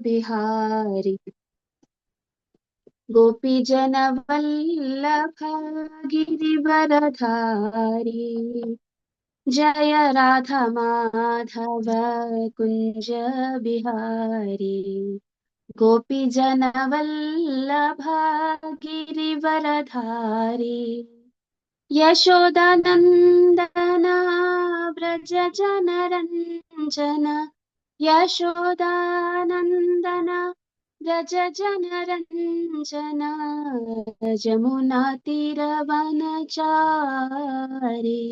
बिहारी गोपीजनवल्लभ गिरिवरधारी जय राधा माधव कुंज बिहारी गोपीजनवल्लभ गिरिवरधारी यशोदानन्दन व्रज जनरञ्जन यशोदानन्दन व्रज जनरञ्जन जमुनातीरवनचारी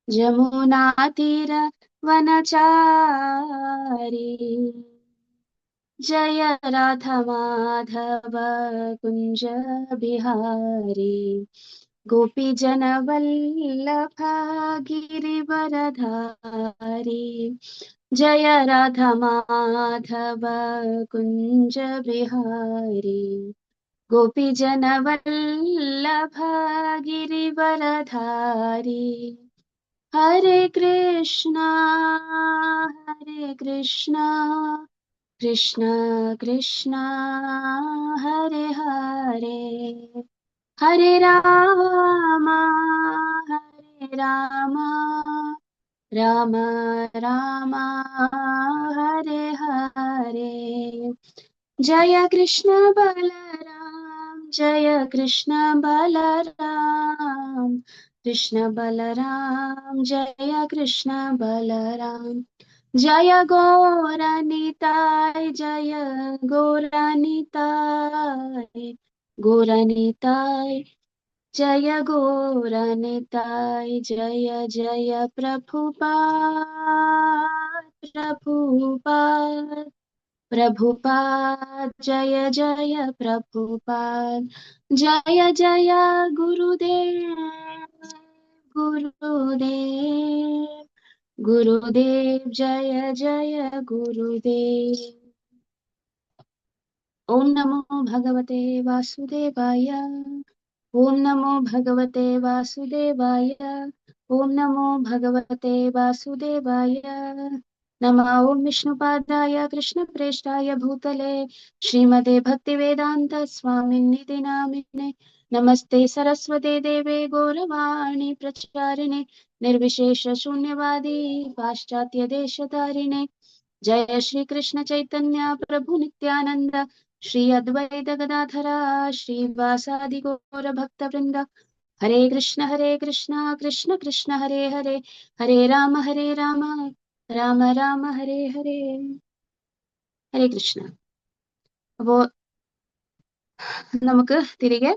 जमुनातीरवनचारी जय राधा माधव कुंज बिहारी गोपीजनवल्लभ गिरिवरधारी जय राधा माधव कुंज बिहारी गोपीजनवल्लभ गिरिवरधारी हरे कृष्णा कृष्ण कृष्ण हरे हरे हरे राम राम राम हरे हरे जय कृष्ण बलराम कृष्ण बलराम जय कृष्ण बलराम जय गौरनिताय गौरनिताय जय गौरनिताय जय जय प्रभुपाद जय जय प्रभुपाद जय जय गुरुदेव जय जय गुरुदेव। ओम नमो भगवते वासुदेवाय ओम नमो भगवते वासुदेवाय ओम नमो भगवते वासुदेवाय नमः। ओम विष्णुपादाय कृष्णप्रेष्ठाय भूतले श्रीमते भक्तिवेदांत स्वामिन्निति नामिने नमस्ते सरस्वते देवे गौरवाणी प्रचारिणे निर्विशेष शून्यवादी पाश्चात्य देशतारिणे जय श्री कृष्ण चैतन्य प्रभु नित्यानंद श्री अद्वैत गदाधरा श्रीवासादि गौर भक्त वृंद हरे कृष्ण कृष्ण कृष्ण हरे हरे हरे राम राम राम हरे हरे ഹരേ കൃഷ്ണ. അപ്പോ നമുക്ക് തിരികെ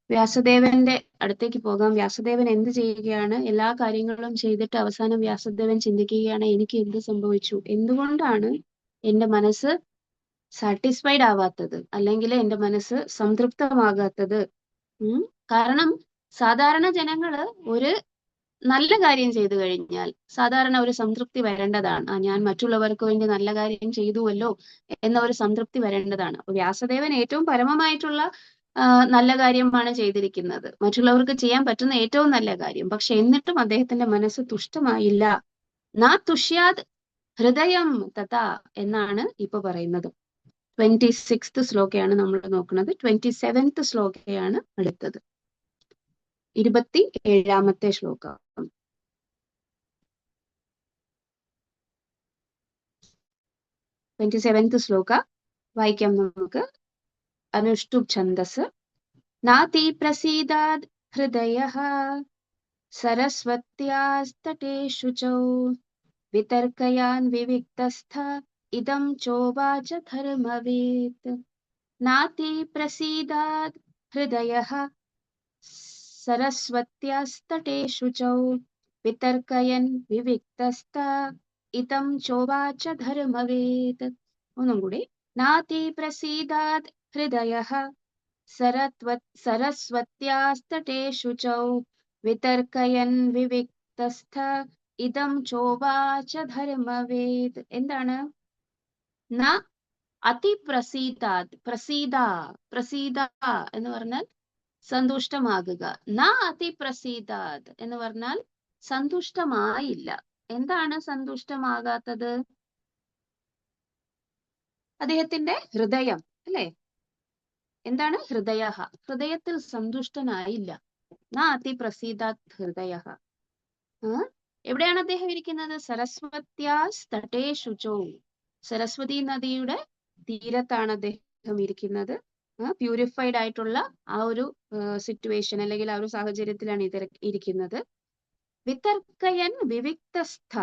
വ്യാസദേവന്റെ അടുത്തേക്ക് പോകാം. വ്യാസദേവൻ എന്ത് ചെയ്യുകയാണ്? എല്ലാ കാര്യങ്ങളും ചെയ്തിട്ട് അവസാനം വ്യാസദേവൻ ചിന്തിക്കുകയാണ്, എനിക്ക് എന്ത് സംഭവിച്ചു, എന്തുകൊണ്ടാണ് എന്റെ മനസ്സ് സാറ്റിസ്ഫൈഡ് ആവാത്തത്, അല്ലെങ്കിൽ എന്റെ മനസ്സ് സംതൃപ്തമാകാത്തത്. കാരണം സാധാരണ ജനങ്ങള് ഒരു നല്ല കാര്യം ചെയ്തു കഴിഞ്ഞാൽ സാധാരണ ഒരു സംതൃപ്തി വരേണ്ടതാണ്. ഞാൻ മറ്റുള്ളവർക്ക് വേണ്ടി നല്ല കാര്യം ചെയ്തുവല്ലോ എന്ന ഒരു സംതൃപ്തി വരേണ്ടതാണ്. അപ്പൊ വ്യാസദേവൻ ഏറ്റവും പരമമായിട്ടുള്ള നല്ല കാര്യമാണ് ചെയ്തിരിക്കുന്നത്, മറ്റുള്ളവർക്ക് ചെയ്യാൻ പറ്റുന്ന ഏറ്റവും നല്ല കാര്യം. പക്ഷെ എന്നിട്ടും അദ്ദേഹത്തിന്റെ മനസ്സ് തുഷ്ടമായില്ല. നാ തുഷ്യാത് ഹൃദയം തഥാ എന്നാണ് ഇപ്പൊ പറയുന്നത്. 26th ശ്ലോകയാണ് നമ്മൾ നോക്കുന്നത്. 27th ശ്ലോകയാണ് അടുത്തത്. 27ാമത്തെ ശ്ലോകം. 27th ശ്ലോക വായിക്കാം നമുക്ക്. അനുഷ്ടുപ് ഛന്ദസ്. നാതി പ്രസീദാത് ഹൃദയഃ സരസ്വത്യാസ്തടേഷു ച വിതർക്കയാൻ വിവിക്തസ്ഥ ഇദം ചോവാച ധർമ്മവേത്. നാതി പ്രസീദാത് ഹൃദയഃ സരസ്വത്യാസ്തടേഷു ച വിതർക്കയൻ വിവിക്തസ്ഥ ഇതം ചോവാച ധർമ്മവേത്. ഒന്നും കൂടി. നാതി പ്രസീദാത് ഹൃദയഃ സരസ്വത്യാസ്തടേഷു ച വിതർക്കയൻ വിവിക്തസ്ഥ ഇതം ചോവാച ധർമ്മവേത്. എന്താണ്? ന അതിപ്രസീദാത്. പ്രസീദ എന്ന് പറഞ്ഞാൽ സന്തുഷ്ടമാകുക. ന അതിപ്രസീദാത് എന്ന് പറഞ്ഞാൽ സന്തുഷ്ടമായില്ല. എന്താണ് സന്തുഷ്ടമാകാത്തത്? അദ്ദേഹത്തിന്റെ ഹൃദയം അല്ലെ, എന്താണ് ഹൃദയ, ഹൃദയത്തിൽ സന്തുഷ്ടനായില്ല. നാതി പ്രസീദാത് ഹൃദയ. എവിടെയാണ് അദ്ദേഹം ഇരിക്കുന്നത്? സരസ്വത്യാസ് തടേ ശുചോ, സരസ്വതി നദിയുടെ തീരത്താണ് അദ്ദേഹം ഇരിക്കുന്നത്. പ്യൂരിഫൈഡ് ആയിട്ടുള്ള ആ ഒരു സിറ്റുവേഷൻ അല്ലെങ്കിൽ ആ ഒരു സാഹചര്യത്തിലാണ് ഇരിക്കുന്നത്. വിതർക്കയൻ വിവിക്തസ്ഥ,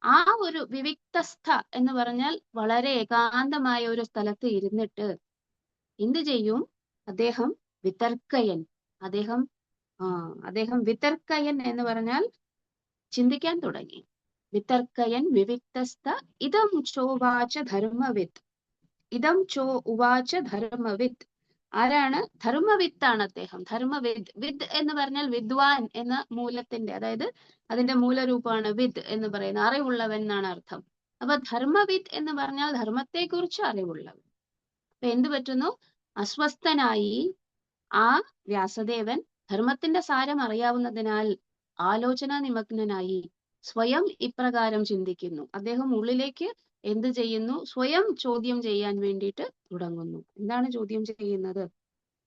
ആ ഒരു വിവിക്തസ്ഥ എന്ന് പറഞ്ഞാൽ വളരെ ഏകാന്തമായ ഒരു സ്ഥലത്ത് ഇരുന്നിട്ട് എന്ത് ചെയ്യും? അദ്ദേഹം വിതർക്കയൻ, അദ്ദേഹം അദ്ദേഹം വിതർക്കയൻ എന്ന് പറഞ്ഞാൽ ചിന്തിക്കാൻ തുടങ്ങി. വിതർക്കയൻ വിവിക്തസ്ഥ ഇതം ചോവാച ധർമ്മവിത്ത്, ഇതം ചോ ഉവാച ധർമ്മവിത്ത്. ആരാണ്? ധർമ്മവിത്താണ് അദ്ദേഹം. ധർമ്മവിദ്, വിദ് എന്ന് പറഞ്ഞാൽ വിദ്വാൻ എന്ന മൂലത്തിന്റെ, അതായത് അതിന്റെ മൂലരൂപമാണ് വിദ് എന്ന് പറയുന്നത്, അറിവുള്ളവൻ എന്നാണ് അർത്ഥം. അപ്പൊ ധർമ്മവിദ് എന്ന് പറഞ്ഞാൽ ധർമ്മത്തെക്കുറിച്ച് അറിവുള്ളവൻ. അപ്പൊ എന്ത് പറ്റുന്നു? അസ്വസ്ഥനായി ആ വ്യാസദേവൻ ധർമ്മത്തിന്റെ സാരം അറിയാവുന്നതിനാൽ ആലോചനാ നിമഗ്നനായി സ്വയം ഇപ്രകാരം ചിന്തിക്കുന്നു. അദ്ദേഹം ഉള്ളിലേക്ക് എന്ത് ചെയ്യുന്നു? സ്വയം ചോദ്യം ചെയ്യാൻ വേണ്ടിയിട്ട് തുടങ്ങുന്നു. എന്താണ് ചോദ്യം ചെയ്യുന്നത്?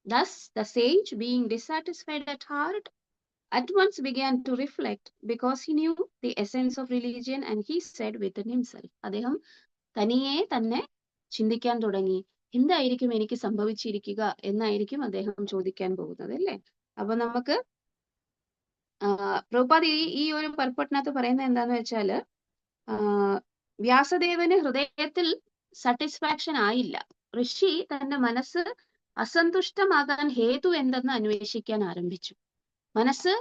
Thus the sage, being dissatisfied at heart, at once began to reflect, because he knew the essence of religion, and he said within himself, അദ്ദേഹം തനിയെ തന്നെ ചിന്തിക്കാൻ തുടങ്ങി. എന്തായിരിക്കും എനിക്ക് സംഭവിച്ചിരിക്കുക എന്നായിരിക്കും അദ്ദേഹം ചോദിക്കാൻ പോകുന്നത് അല്ലേ. അപ്പൊ നമുക്ക് പ്രഭുപാദ് ഈ ഒരു പർപ്പട്ടിനകത്ത് പറയുന്നത് എന്താന്ന് വെച്ചാല്, വ്യാസദേവന് ഹൃദയത്തിൽ സാറ്റിസ്ഫാക്ഷൻ ആയില്ല. ഋഷി തന്റെ മനസ്സ് അസന്തുഷ്ടമാകാൻ ഹേതു എന്തെന്ന് അന്വേഷിക്കാൻ ആരംഭിച്ചു. മനസ്സ്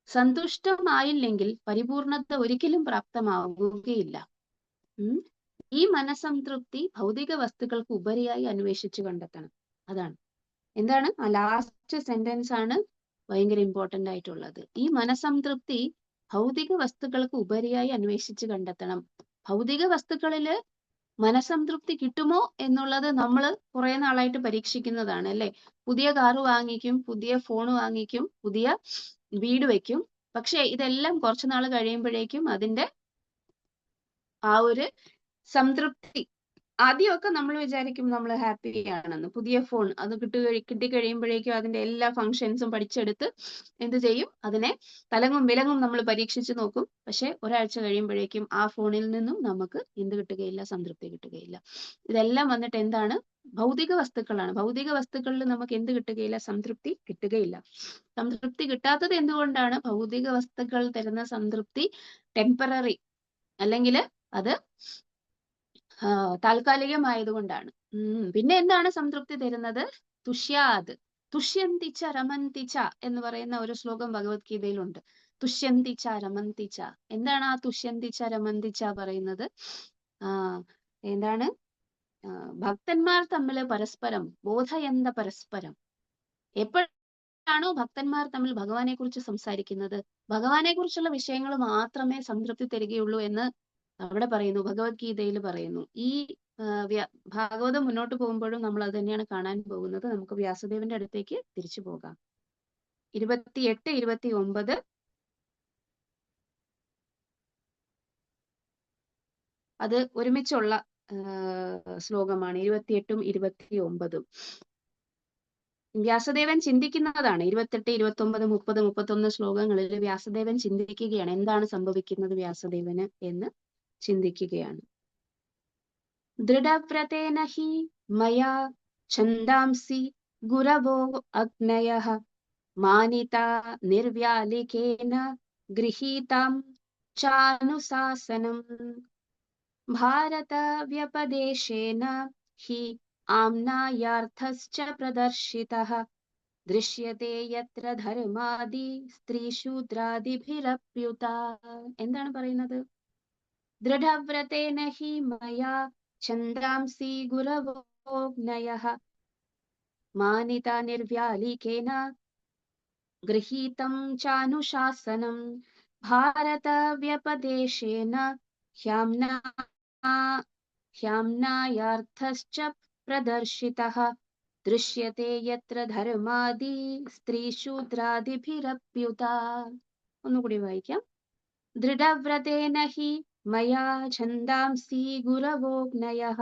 സന്തുഷ്ടമായില്ലെങ്കിൽ പരിപൂർണത ഒരിക്കലും പ്രാപ്തമാവുകയില്ല. ഈ മനസ്സംതൃപ്തി ഭൗതിക വസ്തുക്കൾക്ക് ഉപരിയായി അന്വേഷിച്ചു കണ്ടെത്തണം. അതാണ് എന്താണ് ആ ലാസ്റ്റ് സെന്റൻസ് ആണ് ഭയങ്കര ഇമ്പോർട്ടന്റ് ആയിട്ടുള്ളത്. ഈ മനസ്സംതൃപ്തി ഭൗതിക വസ്തുക്കൾക്ക് ഉപരിയായി അന്വേഷിച്ച് കണ്ടെത്തണം. ഭൗതിക വസ്തുക്കളില് മനസ്സംതൃപ്തി കിട്ടുമോ എന്നുള്ളത് നമ്മൾ കുറെ നാളായിട്ട് പരീക്ഷിക്കുന്നതാണ് അല്ലെ. പുതിയ കാറ് വാങ്ങിക്കും, പുതിയ ഫോൺ വാങ്ങിക്കും, പുതിയ വീട് വെക്കും. പക്ഷെ ഇതെല്ലാം കുറച്ചു നാൾ കഴിയുമ്പോഴേക്കും അതിന്റെ ആ ഒരു സംതൃപ്തി, ആദ്യമൊക്കെ നമ്മൾ വിചാരിക്കും നമ്മൾ ഹാപ്പി ആണെന്ന്. പുതിയ ഫോൺ അത് കിട്ടിക്കഴിയുമ്പോഴേക്കും അതിന്റെ എല്ലാ ഫങ്ഷൻസും പഠിച്ചെടുത്ത് എന്ത് ചെയ്യും? അതിനെ തലങ്ങും വിലങ്ങും നമ്മൾ പരീക്ഷിച്ചു നോക്കും. പക്ഷെ ഒരാഴ്ച കഴിയുമ്പോഴേക്കും ആ ഫോണിൽ നിന്നും നമുക്ക് എന്ത് കിട്ടുകയില്ല? സംതൃപ്തി കിട്ടുകയില്ല. ഇതെല്ലാം വന്നിട്ട് എന്താണ്? ഭൗതിക വസ്തുക്കളാണ്. ഭൗതിക വസ്തുക്കളിൽ നമുക്ക് എന്ത് കിട്ടുകയില്ല? സംതൃപ്തി കിട്ടുകയില്ല. സംതൃപ്തി കിട്ടാത്തത് എന്തുകൊണ്ടാണ്? ഭൗതിക വസ്തുക്കൾ തരുന്ന സംതൃപ്തി ടെമ്പററി, അല്ലെങ്കിൽ അത് താൽക്കാലികമായതുകൊണ്ടാണ്. പിന്നെ എന്താണ് സംതൃപ്തി തരുന്നത്? തുഷ്യാത്, തുഷ്യന്തിച്ച രമന്തിച്ച എന്ന് പറയുന്ന ഒരു ശ്ലോകം ഭഗവത്ഗീതയിലുണ്ട്. തുഷ്യന്തിച്ച രമന്തിച്ച. എന്താണ് ആ തുഷ്യന്തിച്ച രമന്തിച്ച പറയുന്നത്? എന്താണ്? ഭക്തന്മാർ തമ്മിൽ പരസ്പരം ബോധയന്ത പരസ്പരം. എപ്പോഴാണോ ഭക്തന്മാർ തമ്മിൽ ഭഗവാനെ കുറിച്ച് സംസാരിക്കുന്നത്, ഭഗവാനെ കുറിച്ചുള്ള വിഷയങ്ങൾ മാത്രമേ സംതൃപ്തി തരികയുള്ളൂ എന്ന് അവിടെ പറയുന്നു, ഭഗവത്ഗീതയിൽ പറയുന്നു. ഈ ഭാഗവതം മുന്നോട്ട് പോകുമ്പോഴും നമ്മൾ അത് തന്നെയാണ് കാണാൻ പോകുന്നത്. നമുക്ക് വ്യാസദേവന്റെ അടുത്തേക്ക് തിരിച്ചു പോകാം. 28, 29 അത് ഒരുമിച്ചുള്ള ശ്ലോകമാണ്. 28ഉം 29ഉം വ്യാസദേവൻ ചിന്തിക്കുന്നതാണ്. 28, 29, 30, 31 ശ്ലോകങ്ങളിൽ വ്യാസദേവൻ ചിന്തിക്കുകയാണ് എന്താണ് സംഭവിക്കുന്നത് വ്യാസദേവന് എന്ന് ചിന്തിക്കുകയാണ്. ദൃഢവ്രതേന ഹി മയാ ഛന്ദാംസി ഗുരവോ അഗ്നയഃ മാനിതാ നിർവ്യാലികേന ഗൃഹീതാം ചാനുശാസനം ഭാരത വ്യപദേശേന ഹി ആംനായാർത്ഥശ്ച പ്രദർശിതഃ ദൃശ്യത്തെ യത്ര ധർമാദി സ്ത്രീശൂദ്രാദിഭിരപ്യുത. എന്താണ് പറയുന്നത്? ദൃഢവ്രതേന ഹി മയാ ഛന്ദാംസി ഗുരവോഗ്നയഃ മാനിതാ നിർവ്യാലികേന ഗൃഹീതം ചാനുശാസനം ഭാരത വ്യപദേശേന ഹ്യാംനായാർത്ഥശ്ച പ്രദർശിതഃ ദൃശ്യത്തെ യത്ര ധർമാദി സ്ത്രീശൂദ്രാദിഭിരപ്യുത. ഒന്നുകൂടി വായിക്കാം. ദൃഢവ്രതേന ഹി മയാ ഛന്ദാംസി ഗുരവോഗ്നയഃ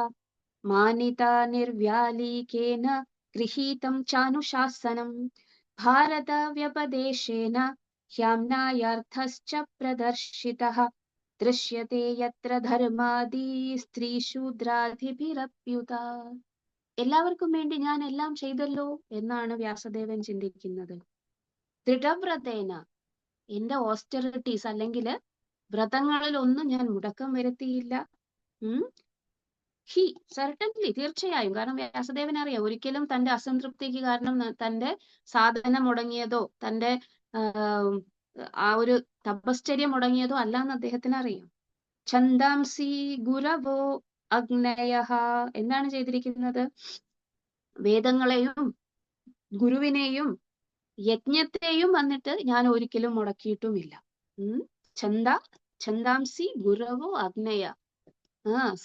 മാനിതാ നിർവ്യാലീകേന ഗൃഹീതം ചാനുശാസനം ഭാരത വ്യപദേശേന ഹ്യാമ്നായാർത്ഥശ്ച പ്രദർശിതഃ ദൃശ്യത്തെ യത്ര ധർമാദി സ്ത്രീശൂദ്രാധിഭിരപ്യുത. എല്ലാവർക്കും വേണ്ടി ഞാൻ എല്ലാം ചെയ്തല്ലോ എന്നാണ് വ്യാസദേവൻ ചിന്തിക്കുന്നത്. ദൃഢവ്രതേന, എന്റെ ഓസ്റ്ററിറ്റീസ് അല്ലെങ്കിൽ വ്രതങ്ങളിൽ ഒന്നും ഞാൻ മുടക്കം വരുത്തിയില്ല. ഹി സർട്ടൻലി, തീർച്ചയായും. കാരണം വ്യാസദേവൻ അറിയാം, ഒരിക്കലും തന്റെ അസംതൃപ്തിക്ക് കാരണം തന്റെ സാധന മുടങ്ങിയതോ തന്റെ ആ ഒരു തപശ്ചര്യ മുടങ്ങിയതോ അല്ലാന്ന് അദ്ദേഹത്തിന് അറിയാം. ഛന്ദാംസി ഗുരവോ അഗ്നയഃ, എന്താണ് ചെയ്തിരിക്കുന്നത്? വേദങ്ങളെയും ഗുരുവിനെയും യജ്ഞത്തെയും വന്നിട്ട് ഞാൻ ഒരിക്കലും മുടക്കിയിട്ടുമില്ല. ഛന്ദാംസി ഗുരവോ അഗ്നയ,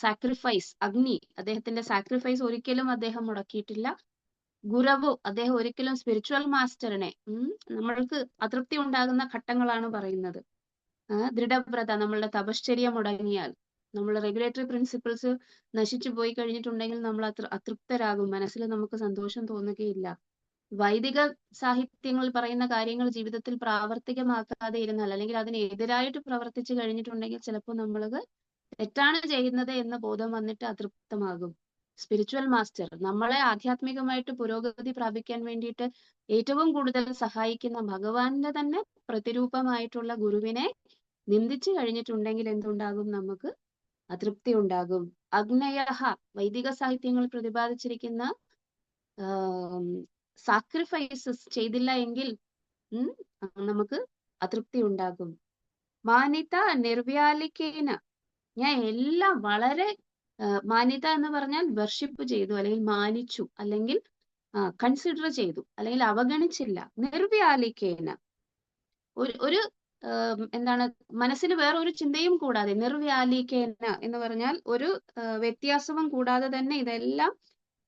സാക്രിഫൈസ്, അഗ്നി, അദ്ദേഹത്തിന്റെ സാക്രിഫൈസ് ഒരിക്കലും അദ്ദേഹം മുടക്കിയിട്ടില്ല. ഗുരവു, അദ്ദേഹം ഒരിക്കലും സ്പിരിച്വൽ മാസ്റ്ററിനെ, നമ്മൾക്ക് അതൃപ്തി ഉണ്ടാകുന്ന ഘട്ടങ്ങളാണ് പറയുന്നത്. ദൃഢവ്രത, നമ്മളുടെ തപശ്ചര്യ മുടങ്ങിയാൽ, നമ്മൾ റെഗുലേറ്ററി പ്രിൻസിപ്പിൾസ് നശിച്ചു പോയി കഴിഞ്ഞിട്ടുണ്ടെങ്കിൽ നമ്മൾ അതൃപ്തരാകും, മനസ്സിൽ നമുക്ക് സന്തോഷം തോന്നുകയില്ല. വൈദിക സാഹിത്യങ്ങളിൽ പറയുന്ന കാര്യങ്ങൾ ജീവിതത്തിൽ പ്രാവർത്തികമാക്കാതെ ഇരുന്നാൽ, അല്ലെങ്കിൽ അതിനെതിരായിട്ട് പ്രവർത്തിച്ചു കഴിഞ്ഞിട്ടുണ്ടെങ്കിൽ ചിലപ്പോൾ നമ്മൾക്ക് തെറ്റാണ് ചെയ്യുന്നത് എന്ന ബോധം വന്നിട്ട് അതൃപ്തമാകും. സ്പിരിച്വൽ മാസ്റ്റർ, നമ്മളെ ആധ്യാത്മികമായിട്ട് പുരോഗതി പ്രാപിക്കാൻ വേണ്ടിയിട്ട് ഏറ്റവും കൂടുതൽ സഹായിക്കുന്ന ഭഗവാന്റെ തന്നെ പ്രതിരൂപമായിട്ടുള്ള ഗുരുവിനെ നിന്ദിച്ചു കഴിഞ്ഞിട്ടുണ്ടെങ്കിൽ എന്തുണ്ടാകും? നമുക്ക് അതൃപ്തി ഉണ്ടാകും. അഗ്നയഃ, വൈദിക സാഹിത്യങ്ങൾ പ്രതിപാദിച്ചിരിക്കുന്ന സാക്രിഫൈസസ് ചെയ്തില്ല എങ്കിൽ നമുക്ക് അതൃപ്തി ഉണ്ടാകും. മാനിത നിർവ്യാലിക്കേന, ഞാൻ എല്ലാം വളരെ മാന്യത എന്ന് പറഞ്ഞാൽ വർഷിപ്പ് ചെയ്തു, അല്ലെങ്കിൽ മാനിച്ചു, അല്ലെങ്കിൽ കൺസിഡർ ചെയ്തു, അല്ലെങ്കിൽ അവഗണിച്ചില്ല. നിർവ്യാലിക്കേന, ഒരു എന്താണ്, മനസ്സിൽ വേറെ ഒരു ചിന്തയും കൂടാതെ, നിർവ്യാലിക്കേന എന്ന് പറഞ്ഞാൽ ഒരു വ്യത്യാസവും കൂടാതെ തന്നെ ഇതെല്ലാം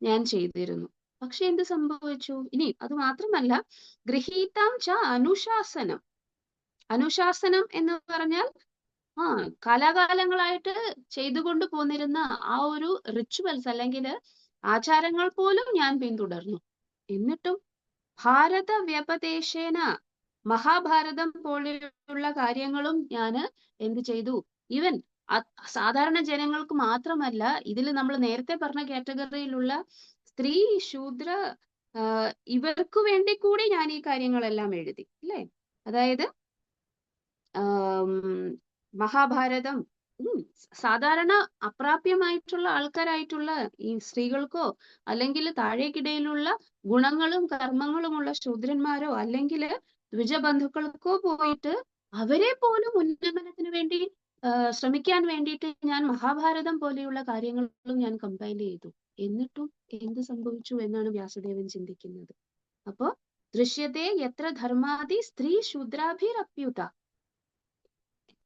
ഞാൻ ചെയ്തിരുന്നു. പക്ഷെ എന്ത് സംഭവിച്ചു? ഇനി അത് മാത്രമല്ല, ഗൃഹീതാം ച അനുശാസനം. അനുശാസനം എന്ന് പറഞ്ഞാൽ കാലാകാലങ്ങളായിട്ട് ചെയ്തുകൊണ്ട് പോന്നിരുന്ന ആ ഒരു റിച്വൽസ് അല്ലെങ്കിൽ ആചാരങ്ങൾ പോലും ഞാൻ പിന്തുടർന്നു. എന്നിട്ടും ഭാരത വ്യപദേശേന, മഹാഭാരതം പോലെയുള്ള കാര്യങ്ങളും ഞാൻ എന്ത് ചെയ്തു? ഈവൻ സാധാരണ ജനങ്ങൾക്ക് മാത്രമല്ല, ഇതിൽ നമ്മൾ നേരത്തെ പറഞ്ഞ കാറ്റഗറിയിലുള്ള സ്ത്രീ, ശൂദ്ര, ഇവർക്ക് വേണ്ടി കൂടി ഞാൻ ഈ കാര്യങ്ങളെല്ലാം എഴുതി, അല്ലേ? അതായത് മഹാഭാരതം സാധാരണ അപ്രാപ്യമായിട്ടുള്ള ആൾക്കാരായിട്ടുള്ള ഈ സ്ത്രീകൾക്കോ, അല്ലെങ്കിൽ താഴേക്കിടയിലുള്ള ഗുണങ്ങളും കർമ്മങ്ങളുമുള്ള ശൂദ്രന്മാരോ, അല്ലെങ്കിൽ ദ്വിജബന്ധുക്കൾക്കോ പോയിട്ട് അവരെ പോലും ഉന്നമനത്തിന് വേണ്ടി ശ്രമിക്കാൻ വേണ്ടിയിട്ട് ഞാൻ മഹാഭാരതം പോലെയുള്ള കാര്യങ്ങളും ഞാൻ കമ്പൈൽ ചെയ്തു. എന്നിട്ടും എന്ത് സംഭവിച്ചു എന്നാണ് വ്യാസദേവൻ ചിന്തിക്കുന്നത്. അപ്പോ ദൃശ്യത്തെ യത്ര ധർമാദി സ്ത്രീ ശൂദ്രാഭിരപ്യുത,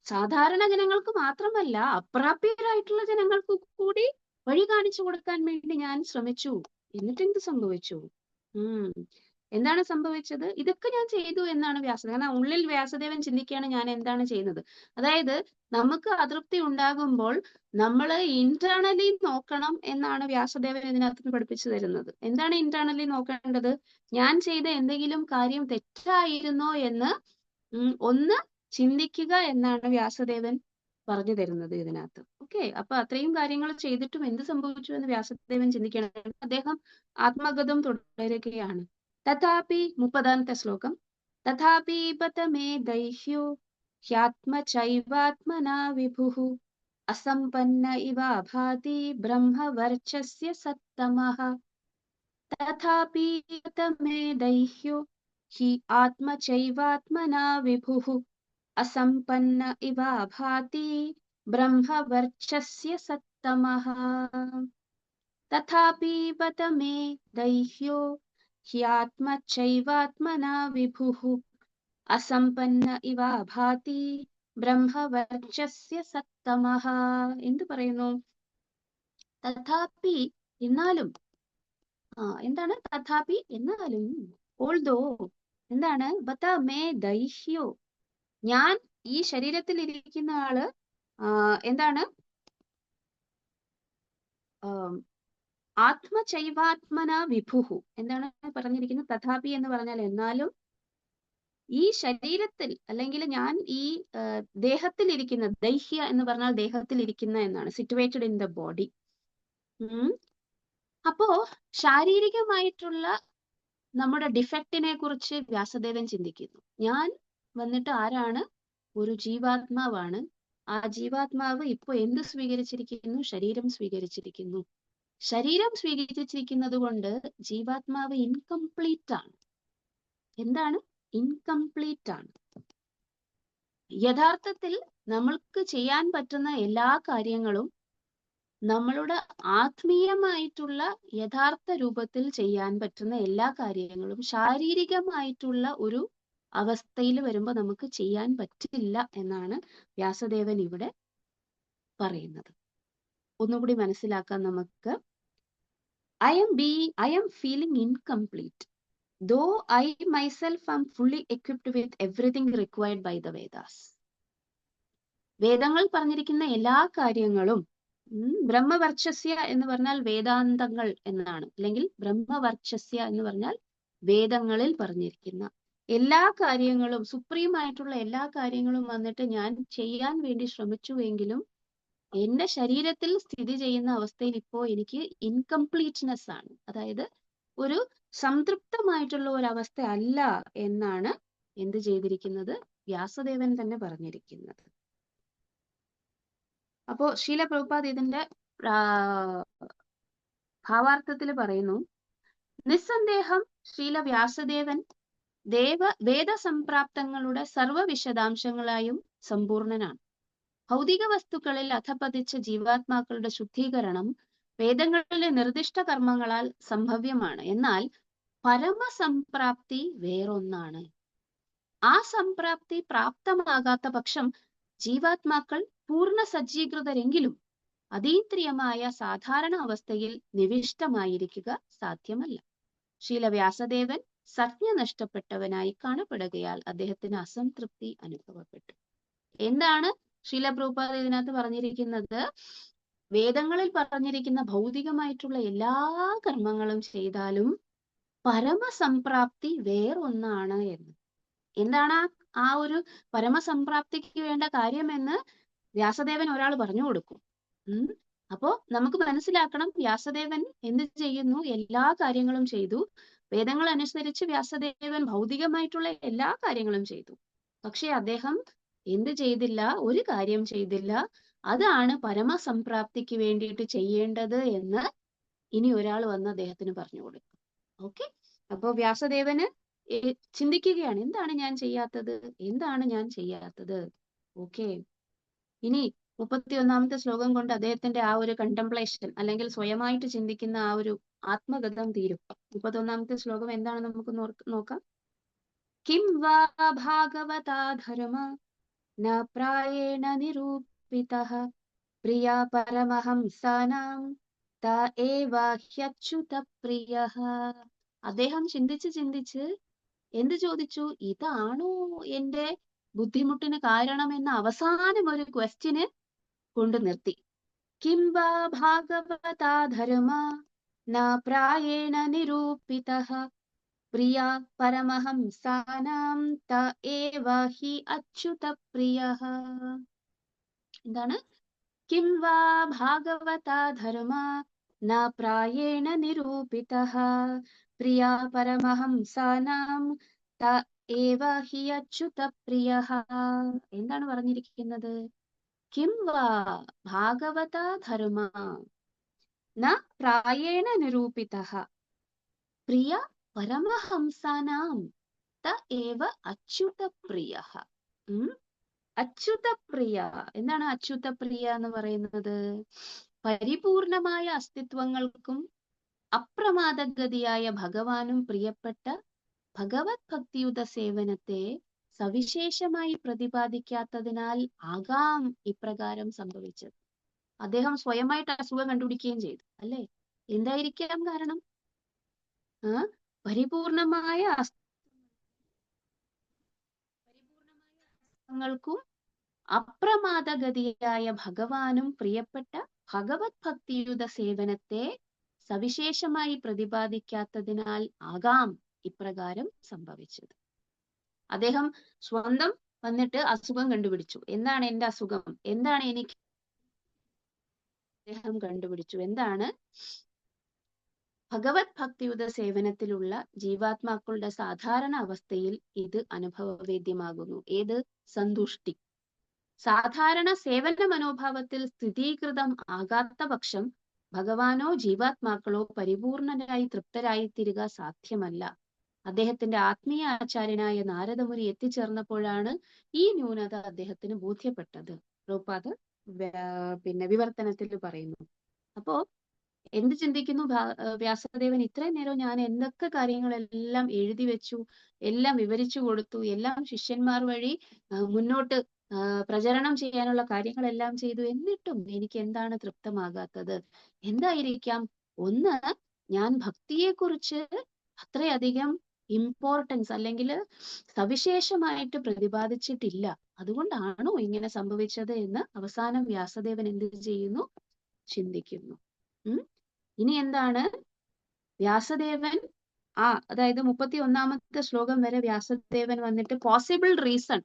സാധാരണ ജനങ്ങൾക്ക് മാത്രമല്ല അപ്രാപ്യരായിട്ടുള്ള ജനങ്ങൾക്ക് കൂടി വഴി കാണിച്ചു കൊടുക്കാൻ വേണ്ടി ഞാൻ ശ്രമിച്ചു. എന്നിട്ട് എന്ത് സംഭവിച്ചു? എന്താണ് സംഭവിച്ചത്? ഇതൊക്കെ ഞാൻ ചെയ്തു എന്നാണ് വ്യാസദേവൻ. കാരണം ഉള്ളിൽ വ്യാസദേവൻ ചിന്തിക്കുകയാണ്, ഞാൻ എന്താണ് ചെയ്യുന്നത്. അതായത് നമുക്ക് അതൃപ്തി ഉണ്ടാകുമ്പോൾ നമ്മൾ ഇന്റേണലി നോക്കണം എന്നാണ് വ്യാസദേവൻ ഇതിനകത്ത് പഠിപ്പിച്ചു തരുന്നത്. എന്താണ് ഇന്റേണലി നോക്കേണ്ടത്? ഞാൻ ചെയ്ത എന്തെങ്കിലും കാര്യം തെറ്റായിരുന്നോ എന്ന് ഒന്ന് ചിന്തിക്കുക എന്നാണ് വ്യാസദേവൻ പറഞ്ഞു തരുന്നത് ഇതിനകത്ത്. ഓക്കെ, അപ്പൊ അത്രയും കാര്യങ്ങൾ ചെയ്തിട്ടും എന്ത് സംഭവിച്ചു എന്ന് വ്യാസദേവൻ ചിന്തിക്കണം. അദ്ദേഹം ആത്മഗതം തുടരുകയാണ്. തഥാപി 30ാമത്തെ ശ്ലോകം. തഥാപി ബത മേ ദൈഹ്യോ ഹ്യാത്മചൈവാത്മനാ വിഭുഃ അസമ്പന്ന ഇവ ഭാതി ബ്രഹ്മവർച്ചസ്യ സത്തമഃ. തഥാപി ബത മേ ദൈഹ്യോ ഹി ആത്മചൈവാത്മനാ വിഭുഃ അസമ്പന്ന ഇവ ഭാതി ബ്രഹ്മവർച്ചസ്യ സത്തമഃ. തഥാപി ബത മേ ദൈഹ്യോ ഹ്യാത്മചൈവാത്മനാ വിഭുഃ അസമ്പന്ന ഇവ ഭാതി ബ്രഹ്മവർച്ചസ്യ സത്തമഃ. എന്ത് പറയുന്നു? തഥാപി, എന്നാലും. എന്താണ് തഥാപി? എന്നാലും. ഓൾദോ, എന്താണ്? ബത മേ ദൈഹ്യോ, ഞാൻ ഈ ശരീരത്തിൽ ഇരിക്കുന്ന ആള് എന്താണ്? ആത്മചൈവാത്മന വിഭുഹു എന്താണ് പറഞ്ഞിരിക്കുന്നത്? തഥാപി എന്ന് പറഞ്ഞാൽ എന്നാലും ഈ ശരീരത്തിൽ അല്ലെങ്കിൽ ഞാൻ ഈ ദേഹത്തിൽ ഇരിക്കുന്ന, ദൈഹ്യ എന്ന് പറഞ്ഞാൽ ദേഹത്തിൽ ഇരിക്കുന്ന എന്നാണ്, സിറ്റുവേറ്റഡ് ഇൻ ദ ബോഡി. അപ്പോ ശാരീരികമായിട്ടുള്ള നമ്മുടെ ഡിഫക്റ്റിനെ കുറിച്ച് വ്യാസദേവൻ ചിന്തിക്കുന്നു. ഞാൻ വന്നിട്ട് ആരാണ്? ഒരു ജീവാത്മാവാണ്. ആ ജീവാത്മാവ് ഇപ്പൊ എന്ത് സ്വീകരിച്ചിരിക്കുന്നു? ശരീരം സ്വീകരിച്ചിരിക്കുന്നു. ശരീരം സ്വീകരിച്ചിരിക്കുന്നത് കൊണ്ട് ജീവാത്മാവ് ഇൻകംപ്ലീറ്റ് ആണ്. എന്താണ്? ഇൻകംപ്ലീറ്റ് ആണ്. യഥാർത്ഥത്തിൽ നമ്മൾക്ക് ചെയ്യാൻ പറ്റുന്ന എല്ലാ കാര്യങ്ങളും നമ്മളുടെ ആത്മീയമായിട്ടുള്ള യഥാർത്ഥ രൂപത്തിൽ ചെയ്യാൻ പറ്റുന്ന എല്ലാ കാര്യങ്ങളും ശാരീരികമായിട്ടുള്ള ഒരു അവസ്ഥയിൽ വരുമ്പോൾ നമുക്ക് ചെയ്യാൻ പറ്റില്ല എന്നാണ് വ്യാസദേവൻ ഇവിടെ പറയുന്നത്. ഒന്നുകൂടി മനസ്സിലാക്കാൻ നമുക്ക്. I am feeling incomplete, though I myself am fully equipped with everything required by the Vedas. വേദങ്ങൾ പറഞ്ഞിരിക്കുന്ന എല്ലാ കാര്യങ്ങളും, ബ്രഹ്മവർച്ചസ്യ എന്ന് പറഞ്ഞാൽ വേദാന്തങ്ങൾ എന്നാണ്, അല്ലെങ്കിൽ ബ്രഹ്മവർച്ചസ്യ എന്ന് പറഞ്ഞാൽ വേദങ്ങളിൽ പറഞ്ഞിരിക്കുന്ന എല്ലാ കാര്യങ്ങളും, സുപ്രീം ആയിട്ടുള്ള എല്ലാ കാര്യങ്ങളും വന്നിട്ട് ഞാൻ ചെയ്യാൻ വേണ്ടി ശ്രമിച്ചുവെങ്കിലും എന്റെ ശരീരത്തിൽ സ്ഥിതി ചെയ്യുന്ന അവസ്ഥയിൽ ഇപ്പോ എനിക്ക് ഇൻകംപ്ലീറ്റ്നെസ് ആണ്, അതായത് ഒരു സംതൃപ്തമായിട്ടുള്ള ഒരു അവസ്ഥ അല്ല എന്നാണ് എന്ത് ചെയ്തിരിക്കുന്നത്? വ്യാസദേവൻ തന്നെ പറഞ്ഞിരിക്കുന്നത്. അപ്പോ ശീല പ്രഭുപാദ് ഇതിന്റെ ഭാവാർത്ഥത്തിൽ പറയുന്നു, നിസ്സന്ദേഹം ശീല വ്യാസദേവൻ വേദസംപ്രാപ്തങ്ങളുടെ സർവ വിശദാംശങ്ങളായും സമ്പൂർണനാണ്. ഭൗതിക വസ്തുക്കളിൽ അധപതിച്ച ജീവാത്മാക്കളുടെ ശുദ്ധീകരണം വേദങ്ങളിലെ നിർദ്ദിഷ്ട കർമ്മങ്ങളാൽ സംഭവ്യമാണ്. എന്നാൽ പരമസംപ്രാപ്തി വേറൊന്നാണ്. ആ സംപ്രാപ്തി പ്രാപ്തമാകാത്ത പക്ഷം ജീവാത്മാക്കൾ പൂർണ്ണ സജ്ജീകൃതരെങ്കിലും അതീന്ദ്രിയമായ സാധാരണ അവസ്ഥയിൽ നിവിഷ്ടമായിരിക്കുക സാധ്യമല്ല. ശീല വ്യാസദേവൻ സജ്ഞ നഷ്ടപ്പെട്ടവനായി കാണപ്പെടുകയാൽ അദ്ദേഹത്തിന് അസംതൃപ്തി അനുഭവപ്പെട്ടു. എന്താണ് ശീല പ്രഭുപാദ് ഇതിനകത്ത് പറഞ്ഞിരിക്കുന്നത്? വേദങ്ങളിൽ പറഞ്ഞിരിക്കുന്ന ഭൗതികമായിട്ടുള്ള എല്ലാ കർമ്മങ്ങളും ചെയ്താലും പരമസംപ്രാപ്തി വേറൊന്നാണ് എന്ന്. എന്താണ് ആ ഒരു പരമസംപ്രാപ്തിക്ക് വേണ്ട കാര്യമെന്ന് വ്യാസദേവൻ ഒരാൾ പറഞ്ഞു കൊടുക്കും. അപ്പോ നമുക്ക് മനസ്സിലാക്കണം, വ്യാസദേവൻ എന്ത് ചെയ്യുന്നു? എല്ലാ കാര്യങ്ങളും ചെയ്തു. വേദങ്ങൾ അനുസരിച്ച് വ്യാസദേവൻ ഭൗതികമായിട്ടുള്ള എല്ലാ കാര്യങ്ങളും ചെയ്തു. പക്ഷെ അദ്ദേഹം എന്ത് ചെയ്തില്ല? ഒരു കാര്യം ചെയ്തില്ല. അതാണ് പരമസംപ്രാപ്തിക്ക് വേണ്ടിയിട്ട് ചെയ്യേണ്ടത് എന്ന് ഇനി ഒരാൾ വന്ന് അദ്ദേഹത്തിന് പറഞ്ഞു കൊടുക്കും. ഓക്കെ, അപ്പോ വ്യാസദേവന് ചിന്തിക്കുകയാണ്, എന്താണ് ഞാൻ ചെയ്യാത്തത്, എന്താണ് ഞാൻ ചെയ്യാത്തത്. ഓക്കെ, ഇനി 31ാമത്തെ ശ്ലോകം കൊണ്ട് അദ്ദേഹത്തിന്റെ ആ ഒരു കണ്ടംപ്ലേഷൻ അല്ലെങ്കിൽ സ്വയമായിട്ട് ചിന്തിക്കുന്ന ആ ഒരു ആത്മഗതം തീരും. 31ാമത്തെ ശ്ലോകം എന്താണ് നമുക്ക് നോക്കാം. കിം വാ ഭാഗവതാ ധർമ്മ ന പ്രായേണ നിരൂപിതഃ പ്രിയ പരമഹംസാനാം ത ഏവ ഹ്യച്യുത പ്രിയഃ. അദ്ദേഹം ചിന്തിച്ച് എന്ത് ചോദിച്ചു? ഇതാണോ എന്റെ ബുദ്ധിമുട്ടിന് കാരണമെന്ന അവസാനം ഒരു ക്വസ്റ്റ്യന് കൊണ്ട് നിർത്തി. കിം വാ ഭാഗവതാ ധർമ്മ ന പ്രായേണ നിരൂപിതഃ പ്രിയ പരമഹംസാനാം ത ഏവ ഹി അച്യുത പ്രിയഃ. എന്താണ്? കിം വാ ഭാഗവതാ ധർമ്മ ന പ്രായേണ നിരൂപിതഃ പ്രിയ പരമഹംസാനാം ത ഏവ ഹി അച്യുത പ്രിയഃ. എന്താണ് പറഞ്ഞിരിക്കുന്നത്? കിം വാ ഭാഗവതാ ധർമ്മ ന പ്രായേണ നിരൂപിതഃ പ്രിയ പരമഹംസാനാം ത ഏവ അച്യുത പ്രിയഃ. അച്യുതപ്രിയ. എന്താണ് അച്യുതപ്രിയ എന്ന് പറയുന്നത്? പരിപൂർണമായ അസ്തിത്വങ്ങൾക്കും അപ്രമാദഗതിയായ ഭഗവാനും പ്രിയപ്പെട്ട ഭഗവത് ഭക്തിയുത സേവനത്തെ സവിശേഷമായി പ്രതിപാദിക്കാത്തതിനാൽ ആകാം ഇപ്രകാരം സംഭവിച്ചത്. അദ്ദേഹം സ്വയമായിട്ട് അസുഖം കണ്ടുപിടിക്കുകയും ചെയ്തു, അല്ലെ? എന്തായിരിക്കാം കാരണം? പരിപൂർണമായ ങ്ങൾക്കും അപ്രമാദഗതിയായ ഭഗവാനും പ്രിയപ്പെട്ട ഭഗവത് ഭക്തിയുത സേവനത്തെ സവിശേഷമായി പ്രതിപാദിക്കാത്തതിനാൽ ആകാം ഇപ്രകാരം സംഭവിച്ചത്. അദ്ദേഹം സ്വന്തം വന്നിട്ട് അസുഖം കണ്ടുപിടിച്ചു. എന്താണ് എന്റെ അസുഖം, എന്താണ് എനിക്ക്, അദ്ദേഹം കണ്ടുപിടിച്ചു. എന്താണ്? ഭഗവത് ഭക്തിയുത സേവനത്തിലുള്ള ജീവാത്മാക്കളുടെ സാധാരണ അവസ്ഥയിൽ ഇത് അനുഭവവേദ്യമാകുന്നു. ഏത്? സന്തുഷ്ടി. സാധാരണ സേവന മനോഭാവത്തിൽ സ്ഥിരീകൃതം ആകാത്ത പക്ഷം ഭഗവാനോ ജീവാത്മാക്കളോ പരിപൂർണരായി തൃപ്തരായി തീരുക സാധ്യമല്ല. അദ്ദേഹത്തിന്റെ ആത്മീയ ആചാര്യനായ നാരദമുനി എത്തിച്ചേർന്നപ്പോഴാണ് ഈ ന്യൂനത അദ്ദേഹത്തിന് ബോധ്യപ്പെട്ടത്. പ്രഭുപാദ് പിന്നെ വിവർത്തനത്തിൽ പറയുന്നു. അപ്പോ എന്ത് ചിന്തിക്കുന്നു വ്യാസദേവൻ? ഇത്രയും നേരം ഞാൻ എന്തൊക്കെ കാര്യങ്ങളെല്ലാം എഴുതി വെച്ചു, എല്ലാം വിവരിച്ചു കൊടുത്തു, എല്ലാം ശിഷ്യന്മാർ വഴി മുന്നോട്ട് പ്രചരണം ചെയ്യാനുള്ള കാര്യങ്ങളെല്ലാം ചെയ്തു. എന്നിട്ടും എനിക്ക് എന്താണ് തൃപ്തമാകാത്തത്? എന്തായിരിക്കാം? ഒന്ന്, ഞാൻ ഭക്തിയെക്കുറിച്ച് അത്രയധികം ഇമ്പോർട്ടൻസ് അല്ലെങ്കിൽ സവിശേഷമായിട്ട് പ്രതിപാദിച്ചിട്ടില്ല. അതുകൊണ്ടാണോ ഇങ്ങനെ സംഭവിച്ചത് എന്ന് അവസാനം വ്യാസദേവൻ എന്ത് ചെയ്യുന്നു? ചിന്തിക്കുന്നു. ഇനി എന്താണ് വ്യാസദേവൻ അതായത് 31-ാമത്തെ ശ്ലോകം വരെ വ്യാസദേവൻ വന്നിട്ട് പോസിബിൾ റീസൺ,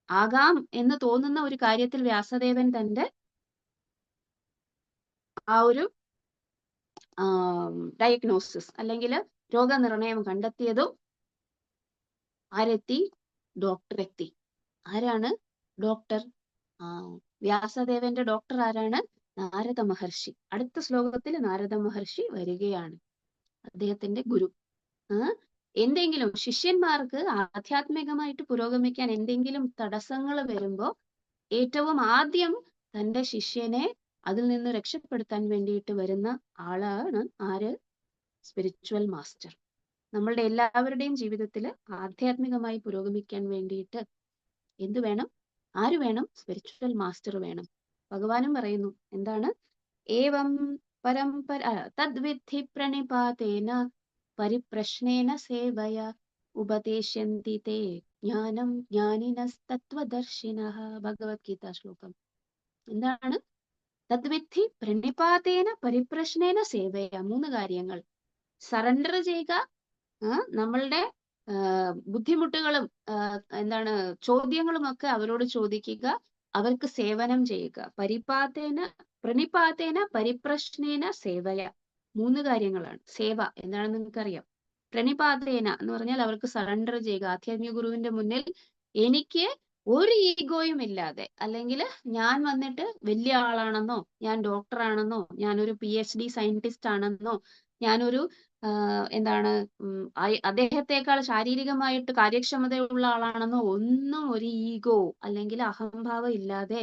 ആകാം എന്ന് തോന്നുന്ന ഒരു കാര്യത്തിൽ വ്യാസദേവൻ തന്റെ ആ ഒരു ഡയഗ്നോസിസ് അല്ലെങ്കിൽ രോഗനിർണയം കണ്ടെത്തിയതും ആരെത്തി? ഡോക്ടർ എത്തി. ആരാണ് ഡോക്ടർ? വ്യാസദേവന്റെ ഡോക്ടർ ആരാണ്? നാരദ മഹർഷി. അടുത്ത ശ്ലോകത്തിൽ നാരദ മഹർഷി വരികയാണ്, അദ്ദേഹത്തിന്റെ ഗുരു. എന്തെങ്കിലും ശിഷ്യന്മാർക്ക് ആധ്യാത്മികമായിട്ട് പുരോഗമിക്കാൻ എന്തെങ്കിലും തടസ്സങ്ങൾ വരുമ്പോ ഏറ്റവും ആദ്യം തന്റെ ശിഷ്യനെ അതിൽ നിന്ന് രക്ഷപ്പെടുത്താൻ വേണ്ടിയിട്ട് വരുന്ന ആളാണ് ആര്? Spiritual master. നമ്മളുടെ എല്ലാവരുടെയും ജീവിതത്തിൽ ആധ്യാത്മികമായി പുരോഗമിക്കാൻ വേണ്ടിയിട്ട് എന്ത് വേണം? ആര് വേണം? സ്പിരിച്വൽ മാസ്റ്റർ വേണം. ഭഗവാനും പറയുന്നു, എന്താണ്? ഏവം പരമ്പര തദ്വിധി പ്രണിപാതേന പരിപ്രശ്നേന സേവയ ഉപദേശന്തി തേ ജ്ഞാനം ജ്ഞാനിനസ്തത്വദർശിനഃ. ഭഗവത്ഗീത ശ്ലോകം. എന്താണ്? തദ്വിധി പ്രണിപാതേന പരിപ്രശ്നേന സേവയ. 3 കാര്യങ്ങൾ. സറണ്ടർ ചെയ്യുക, നമ്മളുടെ ബുദ്ധിമുട്ടുകളും എന്താണ് ചോദ്യങ്ങളും ഒക്കെ അവരോട് ചോദിക്കുക, അവർക്ക് സേവനം ചെയ്യുക. പ്രണിപാതേന പരിപ്രശ്നേന സേവയ. 3 കാര്യങ്ങളാണ്. സേവ എന്താണെന്ന് നിങ്ങൾക്കറിയാം. പ്രണിപാതേന എന്ന് പറഞ്ഞാൽ അവർക്ക് സറണ്ടർ ചെയ്യുക. ആധ്യാത്മിക ഗുരുവിന്റെ മുന്നിൽ എനിക്ക് ഒരു ഈഗോയും ഇല്ലാതെ, അല്ലെങ്കിൽ ഞാൻ വന്നിട്ട് വലിയ ആളാണെന്നോ, ഞാൻ ഡോക്ടറാണെന്നോ, ഞാനൊരു PhD സയന്റിസ്റ്റ് ആണെന്നോ, ഞാനൊരു എന്താണ് അദ്ദേഹത്തെക്കാൾ ശാരീരികമായിട്ട് കാര്യക്ഷമതയുള്ള ആളാണെന്നോ ഒന്നും ഒരു ഈഗോ അല്ലെങ്കിൽ അഹംഭാവം ഇല്ലാതെ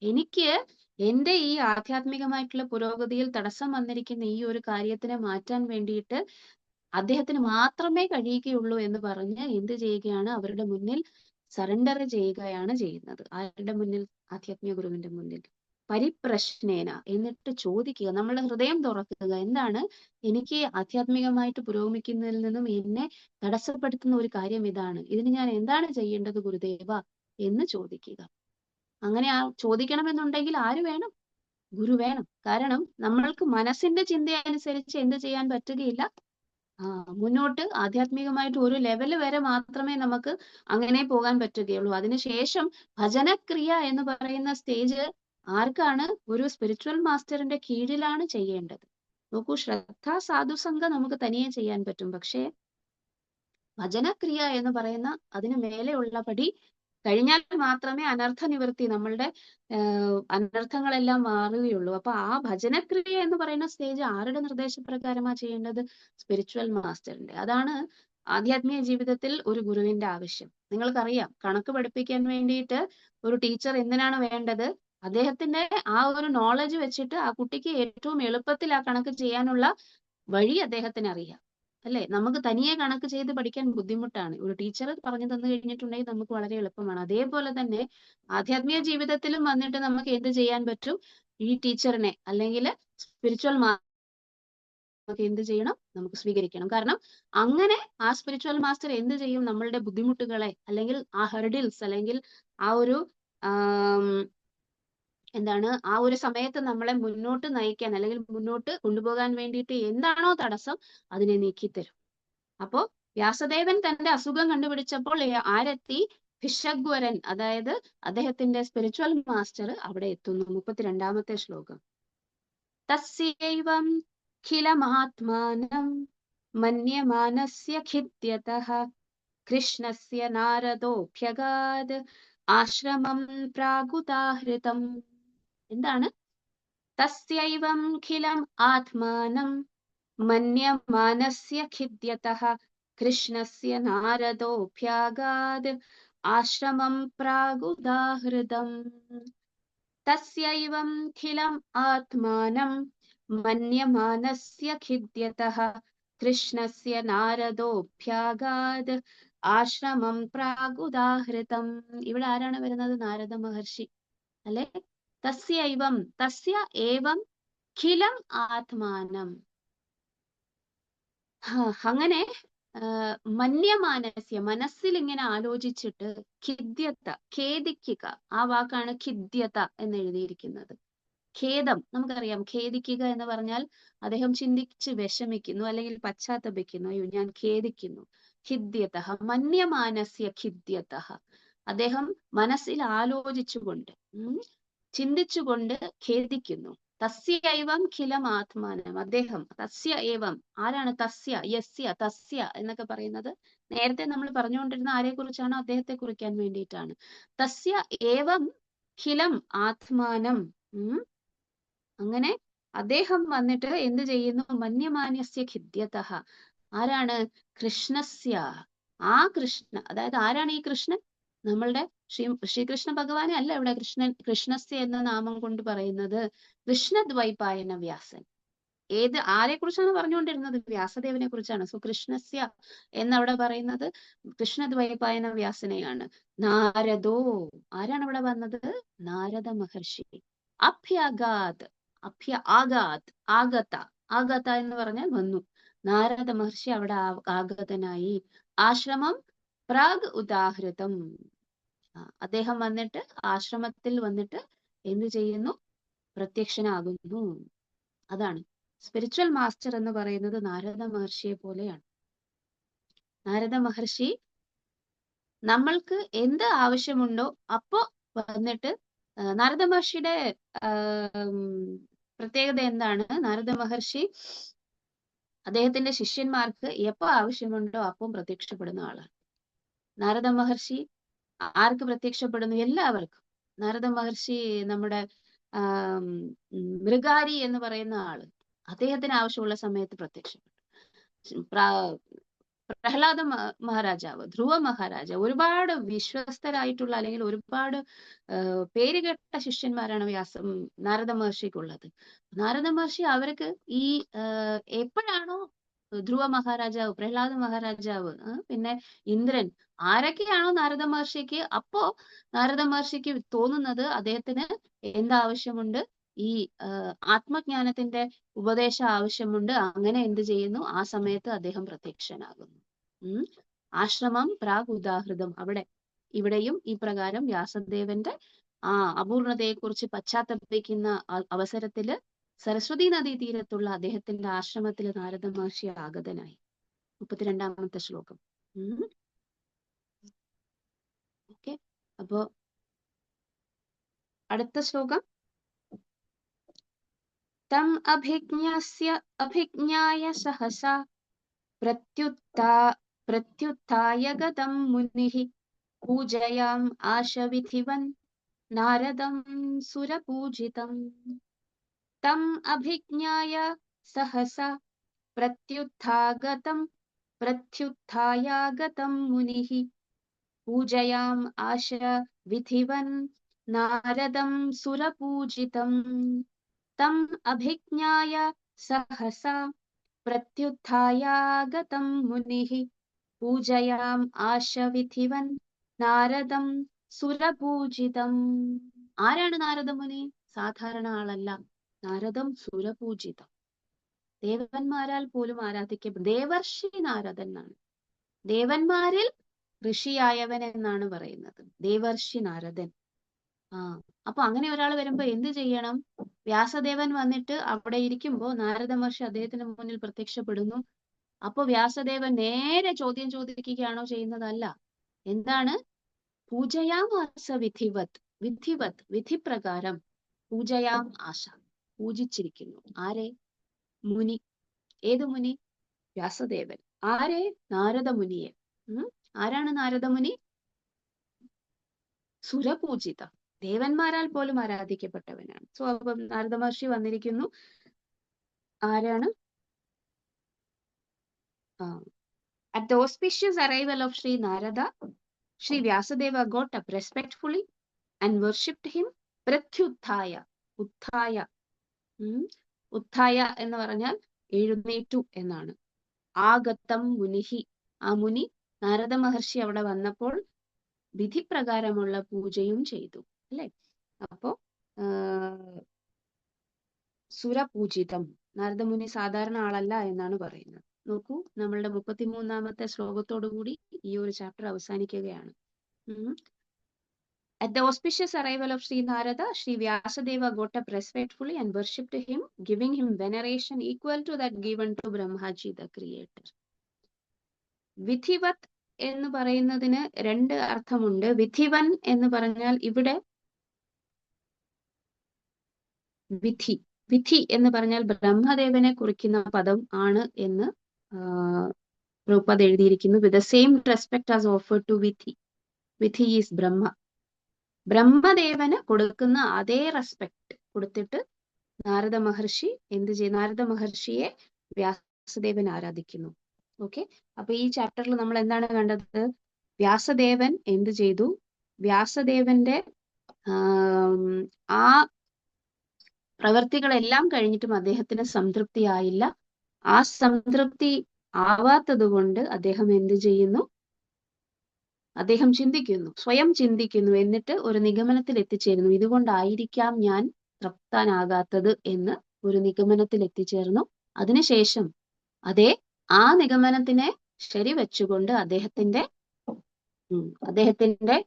എനിക്ക് എന്റെ ഈ ആധ്യാത്മികമായിട്ടുള്ള പുരോഗതിയിൽ തടസ്സം വന്നിരിക്കുന്ന ഈ ഒരു കാര്യത്തിനെ മാറ്റാൻ വേണ്ടിയിട്ട് അദ്ദേഹത്തിന് മാത്രമേ കഴിയുകയുള്ളൂ എന്ന് പറഞ്ഞ് എന്ത് ചെയ്യുകയാണ്? അവരുടെ മുന്നിൽ സറണ്ടർ ചെയ്യുകയാണ് ചെയ്യുന്നത്. ആരുടെ മുന്നിൽ? ആധ്യാത്മിക ഗുരുവിന്റെ മുന്നിൽ. പരിപ്രശ്നേന, എന്നിട്ട് ചോദിക്കുക, നമ്മളുടെ ഹൃദയം തുറക്കുക. എന്താണ് എനിക്ക് ആധ്യാത്മികമായിട്ട് പുരോഗമിക്കുന്നതിൽ നിന്നും എന്നെ തടസ്സപ്പെടുത്തുന്ന ഒരു കാര്യം ഇതാണ്, ഇതിന് ഞാൻ എന്താണ് ചെയ്യേണ്ടത് ഗുരുദേവ എന്ന് ചോദിക്കുക. അങ്ങനെ ചോദിക്കണമെന്നുണ്ടെങ്കിൽ ആര് വേണം? ഗുരു വേണം. കാരണം നമ്മൾക്ക് മനസ്സിന്റെ ചിന്തയനുസരിച്ച് എന്ത് ചെയ്യാൻ പറ്റുകയില്ല. മുന്നോട്ട് ആധ്യാത്മികമായിട്ട് ഒരു ലെവൽ വരെ മാത്രമേ നമുക്ക് അങ്ങനെ പോകാൻ പറ്റുകയുള്ളൂ. അതിനുശേഷം ഭജനക്രിയ എന്ന് പറയുന്ന സ്റ്റേജ് ആർക്കാണ്? ഒരു സ്പിരിച്വൽ മാസ്റ്ററിന്റെ കീഴിലാണ് ചെയ്യേണ്ടത്. നോക്കൂ, ശ്രദ്ധ സാധുസംഘം നമുക്ക് തനിയെ ചെയ്യാൻ പറ്റും. പക്ഷേ ഭജനക്രിയ എന്ന് പറയുന്ന അതിന് മേലെയുള്ള പടി കഴിഞ്ഞാൽ മാത്രമേ അനർത്ഥ നിവൃത്തി, നമ്മളുടെ അനർത്ഥങ്ങളെല്ലാം മാറുകയുള്ളൂ. അപ്പൊ ആ ഭജനക്രിയ എന്ന് പറയുന്ന സ്റ്റേജ് ആരുടെ നിർദ്ദേശപ്രകാരമാണ് ചെയ്യേണ്ടത്? സ്പിരിച്വൽ മാസ്റ്ററിന്റെ. അതാണ് ആധ്യാത്മിക ജീവിതത്തിൽ ഒരു ഗുരുവിന്റെ ആവശ്യം. നിങ്ങൾക്കറിയാം, കണക്ക് പഠിപ്പിക്കാൻ വേണ്ടിയിട്ട് ഒരു ടീച്ചർ എന്തിനാണ് വേണ്ടത്? അദ്ദേഹത്തിന്റെ ആ ഒരു നോളജ് വെച്ചിട്ട് ആ കുട്ടിക്ക് ഏറ്റവും എളുപ്പത്തിൽ ആ കണക്ക് ചെയ്യാനുള്ള വഴി അദ്ദേഹത്തിന് അറിയാം, അല്ലെ? നമുക്ക് തനിയെ കണക്ക് ചെയ്ത് പഠിക്കാൻ ബുദ്ധിമുട്ടാണ്. ഒരു ടീച്ചർ പറഞ്ഞു തന്നു കഴിഞ്ഞിട്ടുണ്ടെങ്കിൽ നമുക്ക് വളരെ എളുപ്പമാണ്. അതേപോലെ തന്നെ ആധ്യാത്മിക ജീവിതത്തിലും വന്നിട്ട് നമുക്ക് എന്ത് ചെയ്യാൻ പറ്റും? ഈ ടീച്ചറിനെ അല്ലെങ്കിൽ സ്പിരിച്വൽ നമുക്ക് എന്ത് ചെയ്യണം? നമുക്ക് സ്വീകരിക്കണം. കാരണം അങ്ങനെ ആ സ്പിരിച്വൽ മാസ്റ്റർ എന്ത് ചെയ്യും? നമ്മളുടെ ബുദ്ധിമുട്ടുകളെ അല്ലെങ്കിൽ ആ ഹെർഡിൽസ് അല്ലെങ്കിൽ ആ ഒരു എന്താണ് ആ ഒരു സമയത്ത് നമ്മളെ മുന്നോട്ട് നയിക്കാൻ അല്ലെങ്കിൽ മുന്നോട്ട് കൊണ്ടുപോകാൻ വേണ്ടിയിട്ട് എന്താണോ തടസ്സം അതിനെ നീക്കിത്തരും. അപ്പോ വ്യാസദേവൻ തന്റെ അസുഖം കണ്ടുപിടിച്ചപ്പോൾ ആരെത്തി? ഭിഷഗ്വരൻ, അതായത് അദ്ദേഹത്തിന്റെ സ്പിരിച്വൽ മാസ്റ്റർ അവിടെ എത്തുന്നു. 32-ാമത്തെ ശ്ലോകം. തസ്യൈവം ഖിലമാത്മാനം മന്യമാനസ്യ ഖിദ്യതഃ കൃഷ്ണസ്യ നാരദോഭ്യഗാത് ആശ്രമം പ്രാഗുദാഹൃതം. എന്താണ്? തസ്യൈവം ഖിലം ആത്മാനം മന്യമാനസ്യ ഖിദ്യതഃ കൃഷ്ണസ്യ നാരദോഭ്യഗാത് ആശ്രമം പ്രാഗുദാഹൃതം. തസ്യൈവം ഖിലം ആത്മാനം മന്യമാനസ്യ ഖിദ്യതഃ കൃഷ്ണസ്യ നാരദോഭ്യഗാത് ആശ്രമം പ്രാഗുദാഹൃതം. ഇവിടെ ആരാണ് വരുന്നത്? നാരദ മഹർഷി അല്ലെ? തസ്യൈവം, തസ്യ ഏവം ഖിലം ആത്മാനം. അങ്ങനെ മന്യമാനസ്യ, മനസ്സിൽ ഇങ്ങനെ ആലോചിച്ചിട്ട്, ഖിദ്യത, ഖേദിക്കുക, ആ വാക്കാണ് ഖിദ്യത എന്ന് എഴുതിയിരിക്കുന്നത്. ഖേദം നമുക്കറിയാം. ഖേദിക്കുക എന്ന് പറഞ്ഞാൽ അദ്ദേഹം ചിന്തിച്ച് വിഷമിക്കുന്നു അല്ലെങ്കിൽ പശ്ചാത്തപിക്കുന്നു. അയ്യോ ഞാൻ ഖേദിക്കുന്നു. ഖിദ്യത, മന്യമാനസ്യ ഖിദ്യത, അദ്ദേഹം മനസ്സിൽ ആലോചിച്ചുകൊണ്ട് ചിന്തിച്ചുകൊണ്ട് ഖേദിക്കുന്നു. തസ്യൈവം ഖിലം ആത്മാനം, അദ്ദേഹം, തസ്യ ഏവം, ആരാണ് തസ്യ, യസ്യ, തസ്യ എന്നൊക്കെ പറയുന്നത് നേരത്തെ നമ്മൾ പറഞ്ഞുകൊണ്ടിരുന്ന ആരെ കുറിച്ചാണോ അദ്ദേഹത്തെ കുറിക്കാൻ വേണ്ടിയിട്ടാണ്. തസ്യ ഏവം ഖിലം ആത്മാനം. അങ്ങനെ അദ്ദേഹം വന്നിട്ട് എന്ത് ചെയ്യുന്നു? മന്യമാനസ്യ ഖിദ്യതഃ, ആരാണ്? കൃഷ്ണസ്യ, ആ കൃഷ്ണ, അതായത് ആരാണ് ഈ കൃഷ്ണൻ? നമ്മളുടെ ശ്രീകൃഷ്ണ ഭഗവാനെ അല്ല ഇവിടെ കൃഷ്ണസ്യ എന്ന നാമം കൊണ്ട് പറയുന്നത്. കൃഷ്ണദ്വൈപായന വ്യാസൻ. ആരെ കുറിച്ചാണ് പറഞ്ഞുകൊണ്ടിരുന്നത്? വ്യാസദേവനെ കുറിച്ചാണ്. സോ കൃഷ്ണസ്യ എന്നവിടെ പറയുന്നത് കൃഷ്ണദ്വൈപായന വ്യാസനെയാണ്. നാരദോ, ആരാണ് ഇവിടെ വന്നത്? നാരദ മഹർഷി. അഭ്യഗാത്, ആഗത എന്ന് പറഞ്ഞാൽ വന്നു. നാരദ മഹർഷി അവിടെ ആഗതനായി. ആശ്രമം പ്രാഗ് ഉദാഹൃതം, അദ്ദേഹം വന്നിട്ട് ആശ്രമത്തിൽ വന്നിട്ട് എന്ത് ചെയ്യുന്നു? പ്രത്യക്ഷനാകുന്നു. അതാണ് സ്പിരിച്വൽ മാസ്റ്റർ എന്ന് പറയുന്നത്. നാരദ മഹർഷിയെ പോലെയാണ്. നാരദ മഹർഷി നമ്മൾക്ക് എന്ത് ആവശ്യമുണ്ടോ അപ്പോ വന്നിട്ട്, നാരദ മഹർഷിയുടെ പ്രത്യേകത എന്താണ്? നാരദ മഹർഷി അദ്ദേഹത്തിന്റെ ശിഷ്യന്മാർക്ക് എപ്പോ ആവശ്യമുണ്ടോ അപ്പം പ്രത്യക്ഷപ്പെടുന്ന ആളാണ്. നാരദ മഹർഷി ആർക്ക് പ്രത്യക്ഷപ്പെടുന്നു? എല്ലാവർക്കും. നാരദ മഹർഷി നമ്മുടെ മൃഗാരി എന്ന് പറയുന്ന ആള്, അദ്ദേഹത്തിന് ആവശ്യമുള്ള സമയത്ത് പ്രത്യക്ഷപ്പെട്ടു. പ്രഹ്ലാദ മഹാരാജാവ്, ധ്രുവ മഹാരാജാവ്, ഒരുപാട് വിശ്വസ്തരായിട്ടുള്ള അല്ലെങ്കിൽ ഒരുപാട് പേരുകെട്ട ശിഷ്യന്മാരാണ് നാരദ മഹർഷിക്കുള്ളത്. നാരദ മഹർഷി അവർക്ക് ഈ എപ്പോഴാണോ ധ്രുവ മഹാരാജാവ്, പ്രഹ്ലാദ മഹാരാജാവ്, പിന്നെ ഇന്ദ്രൻ, ആരൊക്കെയാണോ നാരദ മഹർഷിക്ക്, അപ്പോ നാരദ മഹർഷിക്ക് തോന്നുന്നത് അദ്ദേഹത്തിന് എന്താവശ്യമുണ്ട്? ഈ ആത്മജ്ഞാനത്തിന്റെ ഉപദേശം ആവശ്യമുണ്ട്. അങ്ങനെ എന്ത് ചെയ്യുന്നു? ആ സമയത്ത് അദ്ദേഹം പ്രത്യക്ഷനാകുന്നു. ആശ്രമം പ്രാഗ് ഉദാഹൃതം. ഇവിടെയും ഈ പ്രകാരം വ്യാസദേവന്റെ ആ അപൂർണതയെക്കുറിച്ച് പശ്ചാത്തപിക്കുന്ന അവസരത്തില് സരസ്വതി നദീ തീരത്തുള്ള അദ്ദേഹത്തിന്റെ ആശ്രമത്തിൽ നാരദ മഹർഷി ആഗതനായി. 32-ാമത്തെ ശ്ലോകം. ഓക്കെ, അപ്പോ അടുത്ത ശ്ലോകം. തം അഭിജ്ഞായ സഹസാ പ്രത്യുത്ഥായ ഗതം മുനിഃ പൂജയാം ആശവിധിവൻ നാരദം സുരപൂജിതം. തം അഭിജ്ഞായ സഹസാ പ്രത്യുത്ഥായ ഗതം മുനിഃ പൂജയാം ആശവിധിവൻ നാരദം സുരപൂജിതം. തം അഭിജ്ഞായ സഹസാ പ്രത്യുത്ഥായ ഗതം മുനിഃ പൂജയാം ആശവിധിവൻ നാരദം സുരപൂജിതം. ആരാണ് നാരദ മുനി? സാധാരണ ആളല്ല. നാരദം സുരപൂജിതം, ദേവന്മാരാൽ പോലും ആരാധിക്കപ്പെടും. ദേവർഷി നാരദൻ എന്നാണ്, ദേവന്മാരിൽ ഋഷിയായവൻ എന്നാണ് പറയുന്നത്. ദേവർഷി നാരദൻ. ആ അപ്പൊ അങ്ങനെ ഒരാൾ വരുമ്പോ എന്ത് ചെയ്യണം? വ്യാസദേവൻ വന്നിട്ട് അവിടെ ഇരിക്കുമ്പോ നാരദ മഹർഷി അദ്ദേഹത്തിന് മുന്നിൽ പ്രത്യക്ഷപ്പെടുന്നു. അപ്പൊ വ്യാസദേവൻ നേരെ ചോദ്യം ചോദിക്കുകയാണോ ചെയ്യുന്നതല്ല. എന്താണ്? പൂജയാം ആസ വിധിവത്, വിധിവത് വിധിപ്രകാരം പൂജയാം ആശ, പൂജിച്ചിരിക്കുന്നു. ആരെ? മുനി. ഏത് മുനി? വ്യാസദേവൻ. ആരെ? നാരദ മുനിയെ. ആരാണ് നാരദ മുനി? സുരപൂജിത, ദേവന്മാരാൽ പോലും ആരാധിക്കപ്പെട്ടവനാണ്. സോ അപ്പം നാരദ മഹർഷി വന്നിരിക്കുന്നു. ആരാണ്? At the auspicious arrival of Sri Narada, Sri Vyasadeva got up respectfully and worshipped him. Pratyuthaya, ഉത്ഥായ. ഉത്ഥായ എന്ന് പറഞ്ഞാൽ എഴുന്നേറ്റു എന്നാണ്. ആഗതം മുനിഹി, ആ മുനി നാരദ മഹർഷി അവിടെ വന്നപ്പോൾ വിധിപ്രകാരമുള്ള പൂജയും ചെയ്തു. അല്ലെ? അപ്പോ സുരപൂജിതം, നാരദമുനി സാധാരണ ആളല്ല എന്നാണ് പറയുന്നത്. നോക്കൂ, നമ്മളുടെ 33-ാമത്തെ ശ്ലോകത്തോടു കൂടി ഈ ഒരു ചാപ്റ്റർ അവസാനിക്കുകയാണ്. At the auspicious arrival of Sri Narada, Sri Vyasadeva got up respectfully and worshipped him, giving him veneration equal to that given to Brahmaji, the creator. വിധിവത് എന്ന് പറയുന്നതിന് രണ്ട് അർത്ഥമുണ്ട്. വിധിവൻ എന്ന് പറഞ്ഞാൽ ഇവിടെ വിധി, വിധി എന്ന് പറഞ്ഞാൽ ബ്രഹ്മദേവനെ കുറിക്കുന്ന പദം ആണ് എന്ന് പ്രഭുപാദ് എഴുതിയിരിക്കുന്നു. With the same respect as offered to vidhi. Vidhi is ബ്രഹ്മ. ബ്രഹ്മദേവന് കൊടുക്കുന്ന അതേ റെസ്പെക്ട് കൊടുത്തിട്ട് നാരദ മഹർഷി എന്ത് ചെയ്യും? നാരദ മഹർഷിയെ വ്യാസദേവൻ ആരാധിക്കുന്നു. ഓക്കെ, അപ്പൊ ഈ ചാപ്റ്ററിൽ നമ്മൾ എന്താണ് കണ്ടത്? വ്യാസദേവൻ എന്ത് ചെയ്തു? വ്യാസദേവന്റെ ആ പ്രവർത്തികളെല്ലാം കഴിഞ്ഞിട്ടും അദ്ദേഹത്തിന് സംതൃപ്തി ആയില്ല. ആ സംതൃപ്തി ആവാത്തത് കൊണ്ട് അദ്ദേഹം എന്ത് ചെയ്യുന്നു? അദ്ദേഹം ചിന്തിക്കുന്നു, സ്വയം ചിന്തിക്കുന്നു. എന്നിട്ട് ഒരു നിഗമനത്തിൽ എത്തിച്ചേരുന്നു. ഇതുകൊണ്ടായിരിക്കാം ഞാൻ തൃപ്തനാകാത്തത് എന്ന് ഒരു നിഗമനത്തിൽ എത്തിച്ചേർന്നു. അതിനുശേഷം ആ നിഗമനത്തിനെ ശരിവെച്ചുകൊണ്ട് അദ്ദേഹത്തിന്റെ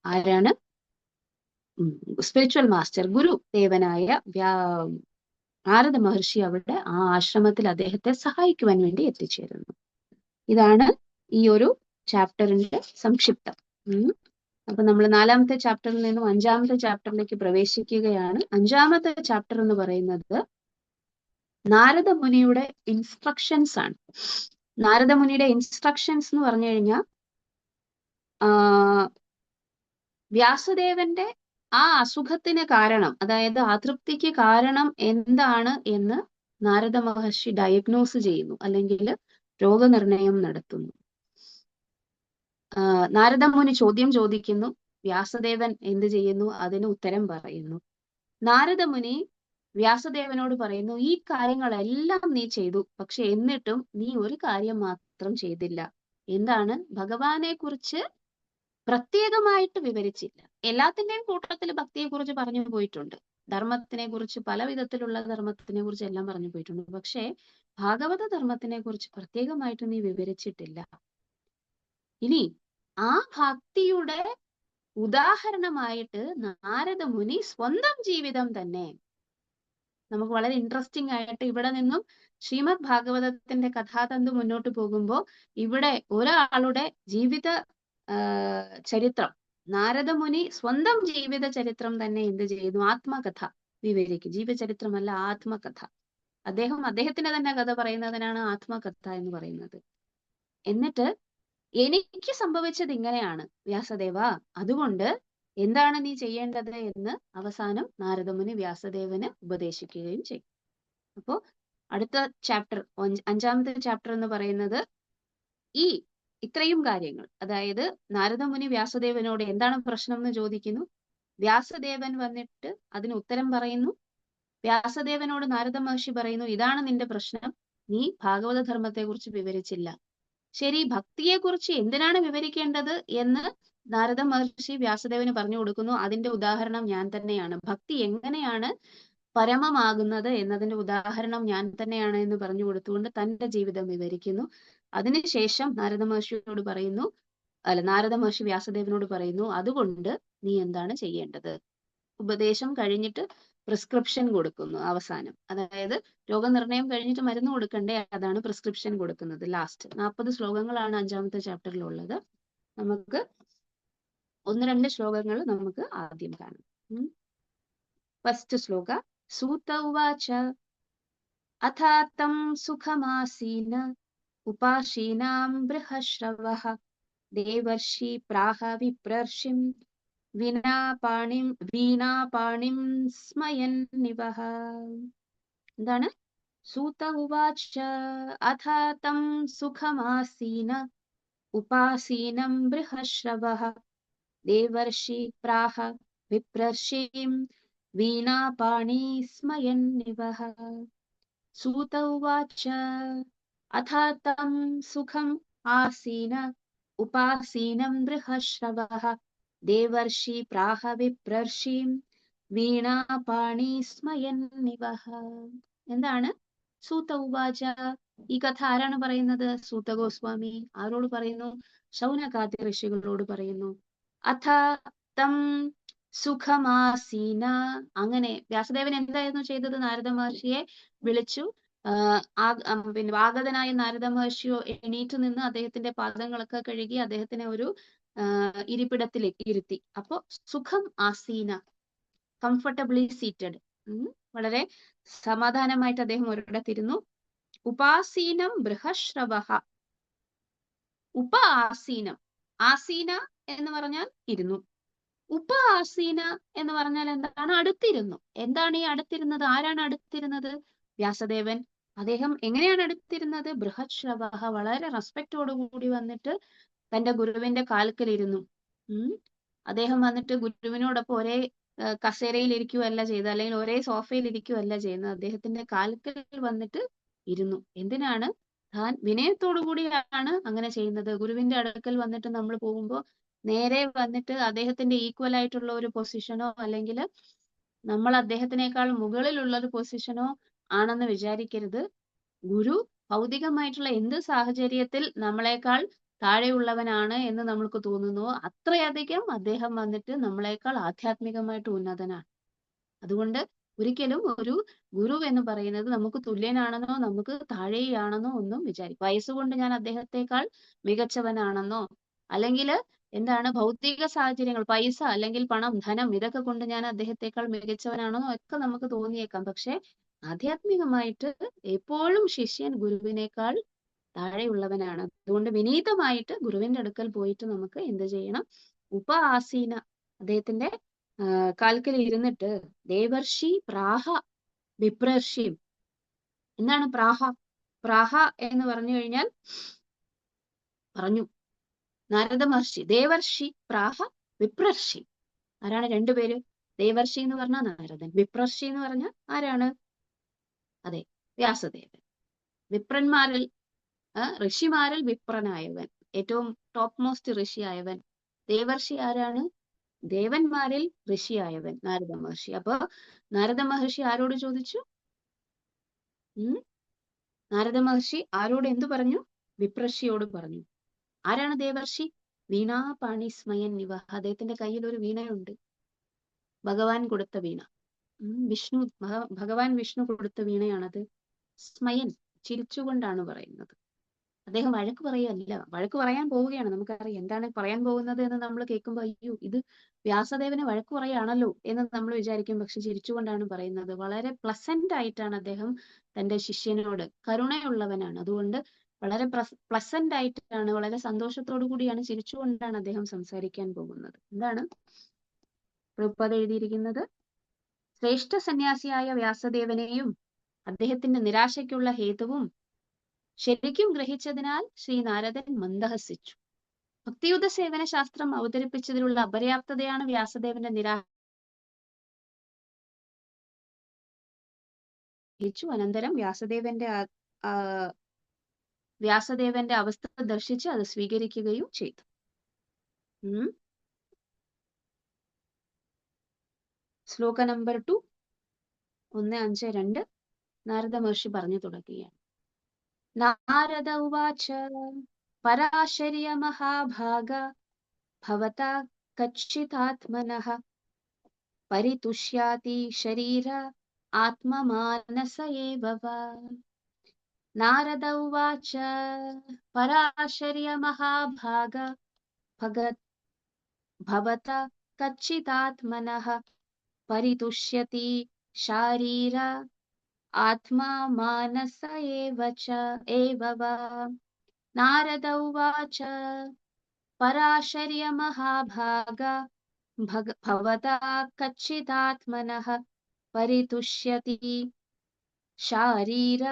ആരാണ്? സ്പിരിച്വൽ മാസ്റ്റർ, ഗുരു ദേവനായ നാരദ മഹർഷി അവിടെ ആ ആശ്രമത്തിൽ അദ്ദേഹത്തെ സഹായിക്കുവാൻ വേണ്ടി എത്തിച്ചേരുന്നു. ഇതാണ് ഈ ഒരു ചാപ്റ്ററിന്റെ സംക്ഷിപ്തം. അപ്പൊ നമ്മൾ 4-ാമത്തെ ചാപ്റ്ററിൽ നിന്നും 5-ാമത്തെ ചാപ്റ്ററിലേക്ക് പ്രവേശിക്കുകയാണ്. 5-ാമത്തെ ചാപ്റ്റർ എന്ന് പറയുന്നത് നാരദ മുനിയുടെ ഇൻസ്ട്രക്ഷൻസ് ആണ്. നാരദ മുനിയുടെ ഇൻസ്ട്രക്ഷൻസ് എന്ന് പറഞ്ഞു കഴിഞ്ഞാൽ വ്യാസദേവന്റെ ആ അസുഖത്തിന് കാരണം, അതായത് അതൃപ്തിക്ക് കാരണം എന്താണ് എന്ന് നാരദ മഹർഷി ഡയഗ്നോസ് ചെയ്യുന്നു, അല്ലെങ്കിൽ രോഗനിർണയം നടത്തുന്നു. നാരദ മുനി ചോദ്യം ചോദിക്കുന്നു, വ്യാസദേവൻ എന്ത് ചെയ്യുന്നു? അതിന് ഉത്തരം പറയുന്നു. നാരദ മുനി വ്യാസദേവനോട് പറയുന്നു, ഈ കാര്യങ്ങളെല്ലാം നീ ചെയ്തു, പക്ഷെ എന്നിട്ടും നീ ഒരു കാര്യം മാത്രം ചെയ്തില്ല. എന്താണ്? ഭഗവാനെ കുറിച്ച് പ്രത്യേകമായിട്ട് വിവരിച്ചില്ല. എല്ലാത്തിന്റെയും കൂട്ടത്തിൽ ഭക്തിയെ കുറിച്ച് പറഞ്ഞു പോയിട്ടുണ്ട്, ധർമ്മത്തിനെ കുറിച്ച്, പല വിധത്തിലുള്ള ധർമ്മത്തിനെ കുറിച്ച് എല്ലാം പറഞ്ഞു പോയിട്ടുണ്ട്. പക്ഷെ ഭാഗവത ധർമ്മത്തിനെ കുറിച്ച് പ്രത്യേകമായിട്ട് നീ വിവരിച്ചിട്ടില്ല. ഇനി ആ ഭക്തിയുടെ ഉദാഹരണമായിട്ട് നാരദ മുനി സ്വന്തം ജീവിതം തന്നെ, നമുക്ക് വളരെ ഇൻട്രസ്റ്റിംഗ് ആയിട്ട് ഇവിടെ നിന്നും ശ്രീമദ് ഭാഗവതത്തിന്റെ കഥാതന്തു മുന്നോട്ട് പോകുമ്പോൾ ഇവിടെ ഒരാളുടെ ജീവിത ചരിത്രം, നാരദ മുനി സ്വന്തം ജീവിത ചരിത്രം തന്നെ എന്ത് ചെയ്യുന്നു? ആത്മകഥ വിവരിക്കും. ജീവചരിത്രമല്ല, ആത്മകഥ. അദ്ദേഹത്തിന്റെ തന്നെ കഥ പറയുന്നതിനാണ് ആത്മകഥ എന്ന് പറയുന്നത്. എന്നിട്ട് എനിക്ക് സംഭവിച്ചത് ഇങ്ങനെയാണ് വ്യാസദേവ, അതുകൊണ്ട് എന്താണ് നീ ചെയ്യേണ്ടത് എന്ന് അവസാനം നാരദമുനി വ്യാസദേവന് ഉപദേശിക്കുകയും ചെയ്യും. അപ്പോ അടുത്ത ചാപ്റ്റർ, 5-ാമത്തെ ചാപ്റ്റർ എന്ന് പറയുന്നത് ഈ ഇത്രയും കാര്യങ്ങൾ, അതായത് നാരദമുനി വ്യാസദേവനോട് എന്താണ് പ്രശ്നം എന്ന് ചോദിക്കുന്നു. വ്യാസദേവൻ വന്നിട്ട് അതിന് ഉത്തരം പറയുന്നു. വ്യാസദേവനോട് നാരദ മഹർഷി പറയുന്നു, ഇതാണ് നിന്റെ പ്രശ്നം, നീ ഭാഗവത ധർമ്മത്തെ കുറിച്ച് വിവരിച്ചില്ല. ശരി, ഭക്തിയെ കുറിച്ച് എന്തിനാണ് വിവരിക്കേണ്ടത് എന്ന് നാരദ മഹർഷി വ്യാസദേവന് പറഞ്ഞു കൊടുക്കുന്നു. അതിന്റെ ഉദാഹരണം ഞാൻ തന്നെയാണ്. ഭക്തി എങ്ങനെയാണ് പരമമാകുന്നത് എന്നതിന്റെ ഉദാഹരണം ഞാൻ തന്നെയാണ് എന്ന് പറഞ്ഞു കൊടുത്തുകൊണ്ട് തന്റെ ജീവിതം വിവരിക്കുന്നു. അതിനുശേഷം നാരദ മഹർഷിയോട് പറയുന്നു, നാരദ മഹർഷി വ്യാസദേവനോട് പറയുന്നു, അതുകൊണ്ട് നീ എന്താണ് ചെയ്യേണ്ടത്? ഉപദേശം കഴിഞ്ഞിട്ട് പ്രിസ്ക്രിപ്ഷൻ കൊടുക്കുന്നു അവസാനം. അതായത് രോഗനിർണയം കഴിഞ്ഞിട്ട് മരുന്ന് കൊടുക്കണ്ടേ, അതാണ് പ്രിസ്ക്രിപ്ഷൻ കൊടുക്കുന്നത് ലാസ്റ്റ്. 40 ശ്ലോകങ്ങളാണ് 5ാമത്തെ ചാപ്റ്ററിലുള്ളത്. നമുക്ക് 1-2 ശ്ലോകങ്ങൾ നമുക്ക് ആദ്യം കാണാം. ഫസ്റ്റ് ശ്ലോക. സൂത ഉവാച അഥാതം സുഖമാസീന ഉപാസീനാം ബൃഹശ്രവഃ ദേവർഷി പ്രാഹ വിപ്രർഷിം വീണാപാണിം സ്മയൻ നിവഹ. എന്താണ്? സൂത ഉവാച അഥാതം സുഖമാസീന ഉപാസീനം ബൃഹശ്രവഃ ദേവർഷി പ്രാഹ വിപ്രർഷിം വീണാപാണി സ്മയൻ നിവഹ. സൂത ഉവാച അഥാതം സുഖം ആസീന ഉപാസീനം ബൃഹശ്രവഃ ദേവർഷി പ്രാഹ വിപ്രർഷിം വീണാപാണി സ്മയൻ നിവഹ. എന്താണ്? സൂത ഉവാച. ഈ കഥ ആരാണ് പറയുന്നത്? സൂത ഗോസ്വാമി. ആരോട് പറയുന്നു? ശൗനകാദി ഋഷികളോട് പറയുന്നു. അഥ തം സുഖമാസീന. അങ്ങനെ വ്യാസദേവൻ എന്തായിരുന്നു ചെയ്തത്? നാരദ മഹർഷിയെ വിളിച്ചു. പിന്നെ ആഗതനായ നാരദ മഹർഷിയോ എണീറ്റ് നിന്ന് അദ്ദേഹത്തിന്റെ പാദങ്ങളൊക്കെ കഴുകി അദ്ദേഹത്തിനെ ഒരു ഇരിപ്പിടത്തിലേക്ക് ഇരുത്തി. അപ്പോ സുഖം ആസീന, കംഫർട്ടബിളി സീറ്റഡ്, വളരെ സമാധാനമായിട്ട് അദ്ദേഹം ഒരിടത്തിരുന്നു. ഉപാസീനം ബൃഹശ്രവഃ. ഉപ ആസീനം, ആസീന എന്ന് പറഞ്ഞാൽ ഇരുന്നു. ഉപ ആസീന എന്ന് പറഞ്ഞാൽ എന്താണ്? അടുത്തിരുന്നു. എന്താണ് ഈ അടുത്തിരുന്നത്? ആരാണ് അടുത്തിരുന്നത്? വ്യാസദേവൻ. അദ്ദേഹം എങ്ങനെയാണ് അടുത്തിരുന്നത്? ബൃഹശ്രവഃ, വളരെ റെസ്പെക്റ്റോടുകൂടി വന്നിട്ട് തന്റെ ഗുരുവിന്റെ കാൽക്കലിരുന്നു. അദ്ദേഹം വന്നിട്ട് ഗുരുവിനോടൊപ്പം ഒരേ കസേരയിൽ ഇരിക്കുകയല്ല ചെയ്തത്, അല്ലെങ്കിൽ ഒരേ സോഫയിൽ ഇരിക്കുകയല്ല ചെയ്യുന്നത്. അദ്ദേഹത്തിന്റെ കാൽക്കൽ വന്നിട്ട് ഇരുന്നു. എന്തിനാണ്? താൻ വിനയത്തോടു കൂടിയാണ് അങ്ങനെ ചെയ്യുന്നത്. ഗുരുവിന്റെ അടുക്കൽ വന്നിട്ട് നമ്മൾ പോകുമ്പോൾ നേരെ വന്നിട്ട് അദ്ദേഹത്തിന്റെ ഈക്വൽ ആയിട്ടുള്ള ഒരു പൊസിഷനോ അല്ലെങ്കിൽ നമ്മൾ അദ്ദേഹത്തിനേക്കാൾ മുകളിലുള്ള ഒരു പൊസിഷനോ ആണെന്ന് വിചാരിക്കരുത്. ഗുരു ഭൗതികമായിട്ടുള്ള എന്ത് സാഹചര്യത്തിൽ നമ്മളെക്കാൾ താഴെയുള്ളവനാണ് എന്ന് നമ്മൾക്ക് തോന്നുന്നു, അത്രയധികം അദ്ദേഹം വന്നിട്ട് നമ്മളെക്കാൾ ആധ്യാത്മികമായിട്ട് ഉന്നതനാണ്. അതുകൊണ്ട് ഒരിക്കലും ഒരു ഗുരു എന്ന് പറയുന്നത് നമുക്ക് തുല്യനാണെന്നോ നമുക്ക് താഴെയാണെന്നോ ഒന്നും വിചാരിക്കും. വയസ്സുകൊണ്ട് ഞാൻ അദ്ദേഹത്തെക്കാൾ മികച്ചവനാണെന്നോ അല്ലെങ്കിൽ എന്താണ് ഭൗതിക സാഹചര്യങ്ങൾ, പൈസ അല്ലെങ്കിൽ പണം, ധനം, ഇതൊക്കെ കൊണ്ട് ഞാൻ അദ്ദേഹത്തെക്കാൾ മികച്ചവനാണെന്നോ ഒക്കെ നമുക്ക് തോന്നിയേക്കാം. പക്ഷെ ആധ്യാത്മികമായിട്ട് എപ്പോഴും ശിഷ്യൻ ഗുരുവിനേക്കാൾ താഴെയുള്ളവനാണ്. അതുകൊണ്ട് വിനീതമായിട്ട് ഗുരുവിന്റെ അടുക്കൽ പോയിട്ട് നമുക്ക് എന്ത് ചെയ്യണം? ഉപ ആസീന, അദ്ദേഹത്തിന്റെ കാൽക്കൽ ഇരുന്നിട്ട് ദേവർഷി പ്രാഹ വിപ്രർഷി. എന്താണ് പ്രാഹ? പ്രാഹ എന്ന് പറഞ്ഞു കഴിഞ്ഞാൽ പറഞ്ഞു നാരദ മഹർഷി. ദേവർഷി പ്രാഹ വിപ്രർഷി. ആരാണ്? രണ്ടുപേര്. ദേവർഷി എന്ന് പറഞ്ഞാൽ നാരദൻ, വിപ്രർഷി എന്ന് പറഞ്ഞാൽ ആരാണ്? അതെ, വ്യാസദേവൻ. വിപ്രന്മാരിൽ ഋഷിമാരിൽ വിപ്രനായവൻ, ഏറ്റവും ടോപ്പ് മോസ്റ്റ് ഋഷിയായവൻ. ദേവർഷി ആരാണ്? ദേവന്മാരിൽ ഋഷിയായവൻ നാരദ മഹർഷി. അപ്പൊ നാരദ മഹർഷി ആരോട് ചോദിച്ചു? നാരദ മഹർഷി ആരോട് എന്തു പറഞ്ഞു? വിപ്രർഷിയോട് പറഞ്ഞു. ആരാണ് ദേവർഷി? വീണാപാണി സ്മയൻ നിവഹ. അദ്ദേഹത്തിന്റെ കയ്യിൽ ഒരു വീണയുണ്ട്, ഭഗവാൻ കൊടുത്ത വീണ. ഭഗവാൻ വിഷ്ണു കൊടുത്ത വീണയാണത്. സ്മയൻ, ചിരിച്ചുകൊണ്ടാണ് പറയുന്നത്. അദ്ദേഹം വഴക്ക് പറയല്ല, വഴക്ക് പറയാൻ പോവുകയാണ്. നമുക്കറിയാം എന്താണ് പറയാൻ പോകുന്നത് എന്ന് നമ്മൾ കേൾക്കുമ്പോൾ അയ്യോ ഇത് വ്യാസദേവനെ വഴക്ക് പറയാണല്ലോ എന്ന് നമ്മൾ വിചാരിക്കും. പക്ഷെ ചിരിച്ചുകൊണ്ടാണ് പറയുന്നത്. വളരെ പ്ലസന്റ് ആയിട്ടാണ് അദ്ദേഹം തന്റെ ശിഷ്യനോട്, കരുണയുള്ളവനാണ്. അതുകൊണ്ട് വളരെ പ്ലസന്റ് ആയിട്ടാണ്, വളരെ സന്തോഷത്തോടു കൂടിയാണ്, ചിരിച്ചുകൊണ്ടാണ് അദ്ദേഹം സംസാരിക്കാൻ പോകുന്നത്. എന്താണ് പ്രഭുപാദ എഴുതിയിരിക്കുന്നത്? ശ്രേഷ്ഠ സന്യാസിയായ വ്യാസദേവനെയും അദ്ദേഹത്തിന്റെ നിരാശയ്ക്കുള്ള ഹേതുവും ശരിക്കും ഗ്രഹിച്ചതിനാൽ ശ്രീ നാരദൻ മന്ദഹസിച്ചു. ഭക്തിയുദ്ധ സേവന ശാസ്ത്രം അവതരിപ്പിച്ചതിലുള്ള അപര്യാപ്തതയാണ് വ്യാസദേവന്റെ നിരാശിച്ചു. അനന്തരം വ്യാസദേവന്റെ അവസ്ഥ ദർശിച്ച് അത് സ്വീകരിക്കുകയും ചെയ്തു. ശ്ലോക നമ്പർ 2, 1-5-2 നാരദ മഹർഷി പറഞ്ഞു തുടങ്ങുകയാണ്. നാരദ ഉവാച പരാശര്യ മഹാഭാഗ ഭവതാ കച്ചിതാത്മനഃ പരിതുഷ്യാതി ശരീര ആത്മമാനസ ഏവ വാ. നാരദ ഉവാച പരാശര്യ മഹാഭാഗ ഭവതാ കച്ചിതാത്മനഃ പരിതുഷ്യതി ശാരീര ആത്മാ മാനസ ഏവ വാ. നാരദ ഉവാച പരാശര്യ മഹാഭാഗ ഭവതാ കച്ചിതാത്മനഃ പരിതുഷ്യതി ശാരീര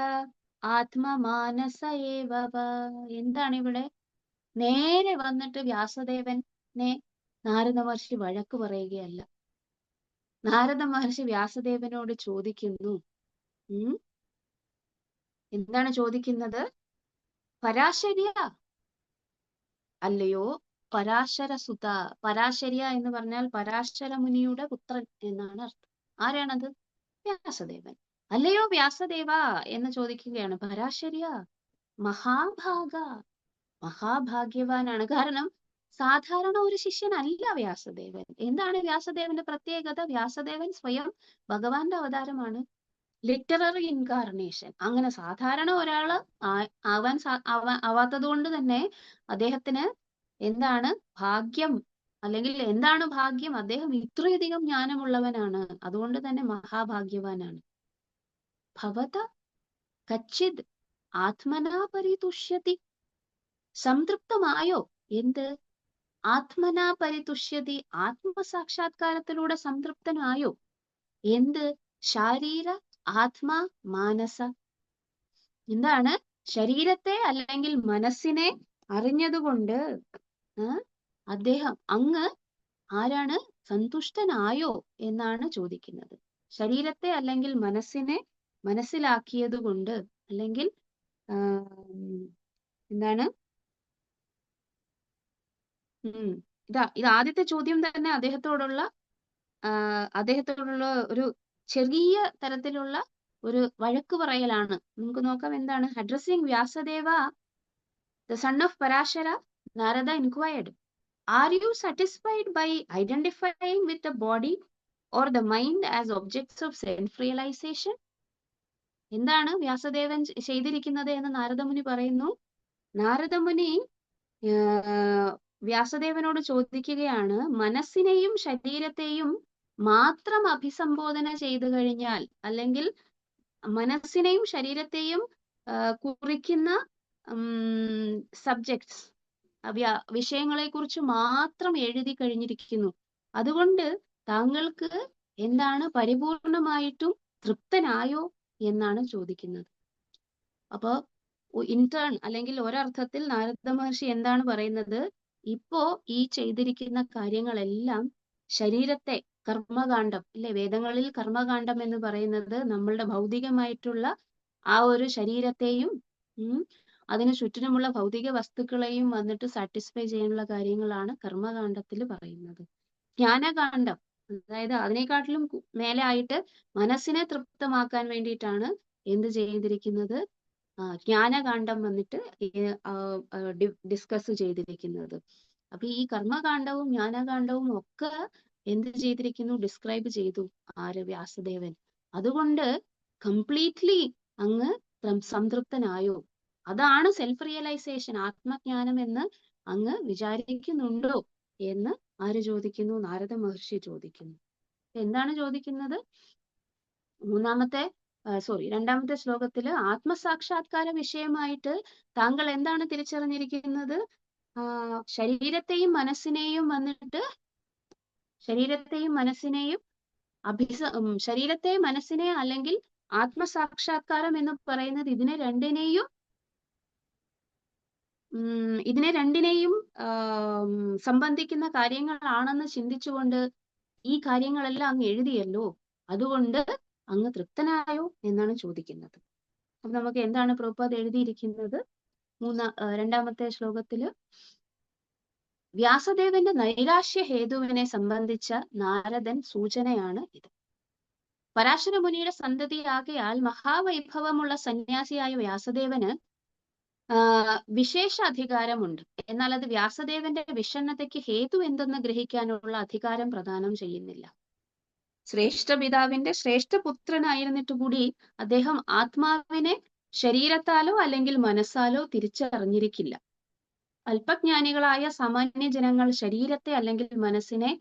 ആത്മമാനസ ഏവ വാ. എന്താണ് ഇവിടെ? നേരെ വന്നിട്ട് വ്യാസദേവനെ നാരദ മഹർഷി വഴക്ക് പറയുകയല്ല. നാരദ മഹർഷി വ്യാസദേവനോട് ചോദിക്കുന്നു. എന്താണ് ചോദിക്കുന്നത്? പരാശര്യ അല്ലയോ പരാശര സുത. പരാശര്യ എന്ന് പറഞ്ഞാൽ പരാശര മുനിയുടെ പുത്രൻ എന്നാണ് അർത്ഥം. ആരാണത്? വ്യാസദേവൻ. അല്ലയോ വ്യാസദേവ എന്ന് ചോദിക്കുകയാണ്. പരാശര്യ മഹാഭാഗ, മഹാഭാഗ്യവാനാണ്. കാരണം സാധാരണ ഒരു ശിഷ്യനല്ല വ്യാസദേവൻ. എന്താണ് വ്യാസദേവന്റെ പ്രത്യേകത? വ്യാസദേവൻ സ്വയം ഭഗവാന്റെ അവതാരമാണ്. Literary incarnation. അങ്ങനെ സാധാരണ ഒരാള് ആവാത്തത് കൊണ്ട് തന്നെ അദ്ദേഹത്തിന് എന്താണ് ഭാഗ്യം, അല്ലെങ്കിൽ എന്താണ് ഭാഗ്യം? അദ്ദേഹം ഇത്രയധികം ജ്ഞാനമുള്ളവനാണ്. അതുകൊണ്ട് തന്നെ മഹാഭാഗ്യവാനാണ്. ഭവത കച്ചിത് ആത്മനാ പരിതുഷ്യതി. സംതൃപ്തമായോ? എന്ത്? ആത്മനാ പരിതുഷ്യതി. ആത്മസാക്ഷാത്കാരത്തിലൂടെ സംതൃപ്തനായോ? എന്ത്? ശാരീര ആത്മാ മാനസ. എന്താണ്? ശരീരത്തെ അല്ലെങ്കിൽ മനസ്സിനെ അറിഞ്ഞതുകൊണ്ട് അദ്ദേഹം അങ്ങ് ആരാണ്? സന്തുഷ്ടനായോ എന്നാണ് ചോദിക്കുന്നത്. ശരീരത്തെ അല്ലെങ്കിൽ മനസ്സിനെ മനസ്സിലാക്കിയത് കൊണ്ട്, അല്ലെങ്കിൽ എന്താണ് ഇത് ആദ്യത്തെ ചോദ്യം തന്നെ അദ്ദേഹത്തോടുള്ള ഒരു ചെറിയ തരത്തിലുള്ള ഒരു വഴക്ക് പറയലാണ്. നമുക്ക് നോക്കാം എന്താണ്. Addressing Vyasadeva, the son of Parashara, Narada inquired, are you satisfied by identifying with the body or the mind as objects of self-realization? എന്താണ് വ്യാസദേവൻ ചെയ്തിരിക്കുന്നത് എന്ന് നാരദമുനി പറയുന്നു. നാരദമുനി വ്യാസദേവനോട് ചോദിക്കുകയാണ്, മനസ്സിനെയും ശരീരത്തെയും മാത്രം അഭിസംബോധന ചെയ്തു കഴിഞ്ഞാൽ, അല്ലെങ്കിൽ മനസ്സിനെയും ശരീരത്തെയും കുറിക്കുന്ന സബ്ജക്ട്സ്, വിഷയങ്ങളെ കുറിച്ച് മാത്രം എഴുതി കഴിഞ്ഞിരിക്കുന്നു. അതുകൊണ്ട് താങ്കൾക്ക് എന്താണ് പരിപൂർണമായിട്ടും തൃപ്തനായോ എന്നാണ് ചോദിക്കുന്നത്. അപ്പോ ഇന്റേൺ അല്ലെങ്കിൽ ഒരർത്ഥത്തിൽ നാരദ മഹർഷി എന്താണ് പറയുന്നത്? ഇപ്പോ ഈ ചെയ്തിരിക്കുന്ന കാര്യങ്ങളെല്ലാം ശരീരത്തെ, കർമ്മകാന്ഡം അല്ലെ, വേദങ്ങളിൽ കർമ്മകാന്ഡം എന്ന് പറയുന്നത് നമ്മളുടെ ഭൗതികമായിട്ടുള്ള ആ ഒരു ശരീരത്തെയും അതിന് ചുറ്റിനുമുള്ള ഭൗതിക വസ്തുക്കളെയും വന്നിട്ട് സാറ്റിസ്ഫൈ ചെയ്യാനുള്ള കാര്യങ്ങളാണ് കർമ്മകാന്ഡത്തിൽ പറയുന്നത്. ജ്ഞാനകാന്ഡം, അതായത് അതിനെക്കാട്ടിലും മേലെ ആയിട്ട് മനസ്സിനെ തൃപ്തമാക്കാൻ വേണ്ടിയിട്ടാണ് എന്ത് ചെയ്തിരിക്കുന്നത്? ജ്ഞാനകാന്ഡം വന്നിട്ട് ഡിസ്കസ് ചെയ്തിരിക്കുന്നത്. അപ്പൊ ഈ കർമ്മകാന്ഡവും ജ്ഞാനകാന്ഡവും ഒക്കെ എന്ത് ചെയ്തിരിക്കുന്നു? ഡിസ്ക്രൈബ് ചെയ്തു ആര്? വ്യാസദേവൻ. അതുകൊണ്ട് കംപ്ലീറ്റ്ലി അങ്ങ് സംതൃപ്തനായോ? അതാണ് സെൽഫ് റിയലൈസേഷൻ, ആത്മജ്ഞാനം എന്ന് അങ്ങ് വിചാരിക്കുന്നുണ്ടോ എന്ന് ആര് ചോദിക്കുന്നു? നാരദ മഹർഷി ചോദിക്കുന്നു. എന്താണ് ചോദിക്കുന്നത്? രണ്ടാമത്തെ ശ്ലോകത്തില് ആത്മസാക്ഷാത്കാര വിഷയമായിട്ട് താങ്കൾ എന്താണ് തിരിച്ചറിഞ്ഞിരിക്കുന്നത്? ശരീരത്തെയും മനസ്സിനെയും ശരീരത്തെ, മനസ്സിനെ അല്ലെങ്കിൽ ആത്മസാക്ഷാത്കാരം എന്ന് പറയുന്നത് ഇതിനെ രണ്ടിനെയും സംബന്ധിക്കുന്ന കാര്യങ്ങളാണെന്ന് ചിന്തിച്ചുകൊണ്ട് ഈ കാര്യങ്ങളെല്ലാം അങ്ങ് എഴുതിയല്ലോ, അതുകൊണ്ട് അങ്ങ് തൃപ്തനായോ എന്നാണ് ചോദിക്കുന്നത്. അപ്പൊ നമുക്ക് എന്താണ് പ്രഭുപാദ് എഴുതിയിരിക്കുന്നത്? രണ്ടാമത്തെ ശ്ലോകത്തില് വ്യാസദേവന്റെ നൈരാശ്യ ഹേതുവിനെ സംബന്ധിച്ച നാരദൻ സൂചനയാണ് ഇത്. പരാശര മുനിയുടെ സന്തതിയാകയാൽ മഹാവൈഭവമുള്ള സന്യാസിയായ വ്യാസദേവന് വിശേഷ അധികാരമുണ്ട്. എന്നാൽ അത് വ്യാസദേവന്റെ വിഷണ്ണതയ്ക്ക് ഹേതു എന്തെന്ന് ഗ്രഹിക്കാനുള്ള അധികാരം പ്രദാനം ചെയ്യുന്നില്ല. ശ്രേഷ്ഠ പിതാവിന്റെ ശ്രേഷ്ഠ പുത്രനായിരുന്നിട്ട് കൂടി അദ്ദേഹം ആത്മാവിനെ ശരീരത്താലോ അല്ലെങ്കിൽ മനസ്സാലോ തിരിച്ചറിഞ്ഞിരിക്കില്ല. അല്പജ്ഞാനികളായ സാമാന്യ ജനങ്ങൾ ശരീരത്തെ അല്ലെങ്കിൽ മനസ്സിനെ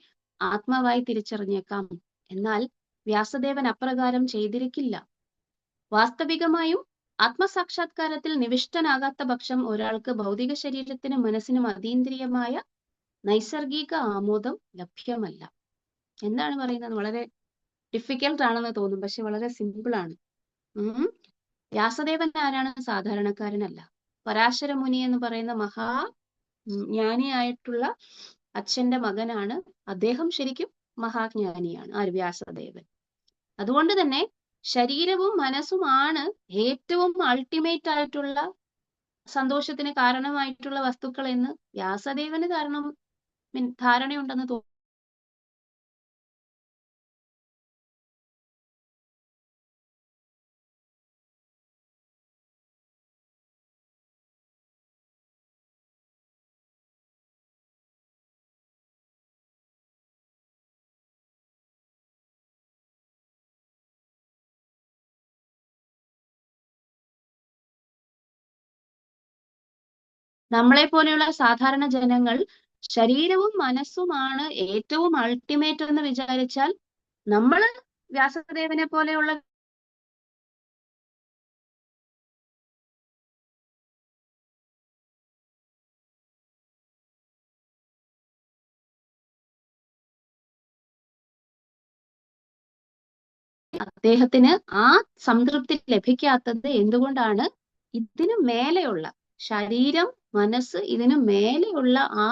ആത്മാവായി തിരിച്ചറിഞ്ഞേക്കാം. എന്നാൽ വ്യാസദേവൻ അപ്രകാരം ചെയ്തിരിക്കില്ല. വാസ്തവികമായും ആത്മസാക്ഷാത്കാരത്തിൽ നിവിഷ്ടനാകാത്ത പക്ഷം ഒരാൾക്ക് ഭൗതിക ശരീരത്തിനും മനസ്സിനും അതീന്ദ്രിയമായ നൈസർഗിക ആമോദം ലഭ്യമല്ല. എന്താണ് പറയുന്നത്? വളരെ ഡിഫിക്കൽട്ട് ആണെന്ന് തോന്നും, പക്ഷെ വളരെ സിമ്പിൾ ആണ്. വ്യാസദേവൻ ആരാണ്? സാധാരണക്കാരനല്ല. പരാശര മുനി എന്ന് പറയുന്ന മഹാ ജ്ഞാനിയായിട്ടുള്ള അച്ഛന്റെ മകനാണ്. അദ്ദേഹം ശരിക്കും മഹാജ്ഞാനിയാണ്, ആര്? വ്യാസദേവൻ. അതുകൊണ്ട് തന്നെ ശരീരവും മനസ്സുമാണ് ഏറ്റവും അൾട്ടിമേറ്റ് ആയിട്ടുള്ള സന്തോഷത്തിന് കാരണമായിട്ടുള്ള വസ്തുക്കൾ എന്ന് വ്യാസദേവന് ധാരണയുണ്ടെന്ന് തോന്നുന്നു. നമ്മളെ പോലെയുള്ള സാധാരണ ജനങ്ങൾ ശരീരവും മനസ്സുമാണ് ഏറ്റവും അൾട്ടിമേറ്റ് എന്ന് വിചാരിച്ചാൽ നമ്മൾ വ്യാസദേവനെ പോലെയുള്ള അദ്ദേഹത്തിന് ആ സംതൃപ്തി ലഭിക്കാത്തത് എന്തുകൊണ്ടാണ്? ഇതിനു മേലെയുള്ള ശരീരം, മനസ്സ്, ഇതിനു മേലെയുള്ള ആ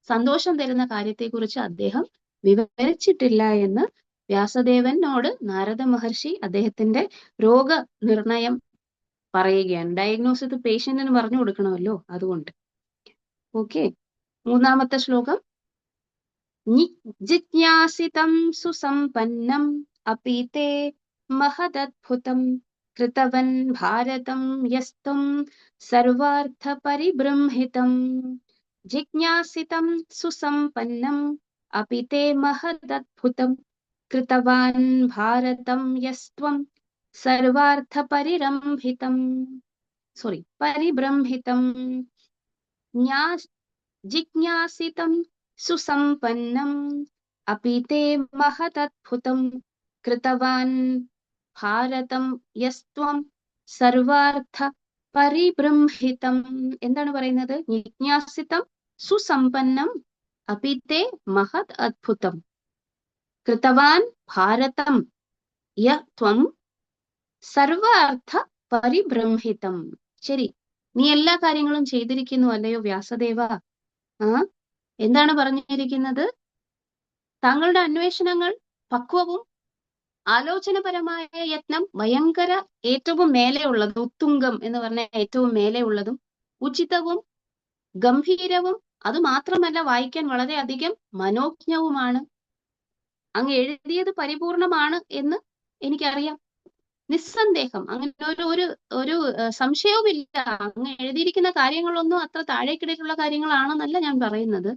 സന്തോഷം തരുന്ന കാര്യത്തെക്കുറിച്ച് അദ്ദേഹം വിവരിച്ചിട്ടില്ല എന്ന് വ്യാസദേവനോട് നാരദ മഹർഷി അദ്ദേഹത്തിന്റെ രോഗനിർണയം പറയുകയാണ്. ഡയഗ്നോസിസ് പേഷ്യന്റിന് പറഞ്ഞു കൊടുക്കണമല്ലോ, അതുകൊണ്ട്. ഓക്കെ, മൂന്നാമത്തെ ശ്ലോകം. ജിജ്ഞാസിതം സുസമ്പന്നം അപി തേ മഹദദ്ഭുതം കൃതവൻ ഭാരതം യസ്ത്വം സർവാർത്ഥ പരിബൃംഹിതം. ജിജ്ഞാസിതം സുസമ്പന്നം അപി തേ മഹദദ്ഭുതം കൃതവാൻ ഭാരതം യസ്ത്വം സർവാർത്ഥ പരിരംഭിതം പരിബ്രംഹിതം. ജിജ്ഞാസിതം സുസമ്പന്നം അപി തേ മഹദദ്ഭുതം കൃതവാൻ ഭാരതം യസ്ത്വം സർവാർത്ഥ പരിബ്രംഹിതം. എന്താണ് പറയുന്നത്? ജിജ്ഞാസിതം സുസമ്പന്നം അപി തേ മഹദ് അദ്ഭുതം കൃതവാൻ ഭാരതം യസ്ത്വം സർവാർത്ഥ പരിബ്രംഹിതം. ശരി, നീ എല്ലാ കാര്യങ്ങളും ചെയ്തിരിക്കുന്നു അല്ലയോ വ്യാസദേവ. എന്താണ് പറഞ്ഞിരിക്കുന്നത്? താങ്കളുടെ അന്വേഷണങ്ങൾ പക്വവും ആലോചനപരമായ യത്നം ഭയങ്കര ഏറ്റവും മേലെയുള്ളതും, ഉത്തുംഗം എന്ന് പറഞ്ഞ ഏറ്റവും മേലെയുള്ളതും, ഉചിതവും ഗംഭീരവും, അത് മാത്രമല്ല വായിക്കാൻ വളരെയധികം മനോജ്ഞവുമാണ്. അങ്ങ് എഴുതിയത് പരിപൂർണമാണ് എന്ന് എനിക്കറിയാം, നിസ്സന്ദേഹം. അങ്ങനെ ഒരു സംശയവുമില്ല. അങ്ങ് എഴുതിയിരിക്കുന്ന കാര്യങ്ങളൊന്നും അത്ര താഴേക്കിടയിലുള്ള കാര്യങ്ങളാണെന്നല്ല ഞാൻ പറയുന്നത്.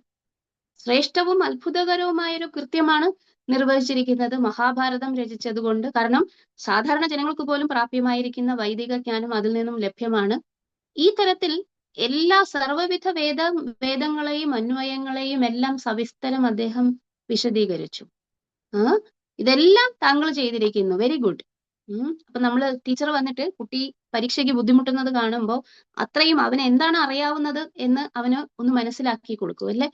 ശ്രേഷ്ഠവും അത്ഭുതകരവുമായൊരു കൃത്യമാണ് നിർവഹിച്ചിരിക്കുന്നത് മഹാഭാരതം രചിച്ചതുകൊണ്ട്. കാരണം സാധാരണ ജനങ്ങൾക്ക് പോലും പ്രാപ്യമായിരിക്കുന്ന വൈദിക ജ്ഞാനം അതിൽ നിന്നും ലഭ്യമാണ്. ഈ തരത്തിൽ എല്ലാ സർവ്വവിധ വേദങ്ങളെയും അന്വയങ്ങളെയും എല്ലാം സവിസ്തരം അദ്ദേഹം വിശദീകരിച്ചു. ഇതെല്ലാം താങ്കൾ ചെയ്തിരിക്കുന്നു, വെരി ഗുഡ്. അപ്പൊ നമ്മള് ടീച്ചർ വന്നിട്ട് കുട്ടി പരീക്ഷയ്ക്ക് ബുദ്ധിമുട്ടുന്നത് കാണുമ്പോൾ അത്രയും അവന് എന്താണ് അറിയാവുന്നത് എന്ന് അവന് ഒന്ന് മനസ്സിലാക്കി കൊടുക്കും അല്ലെ.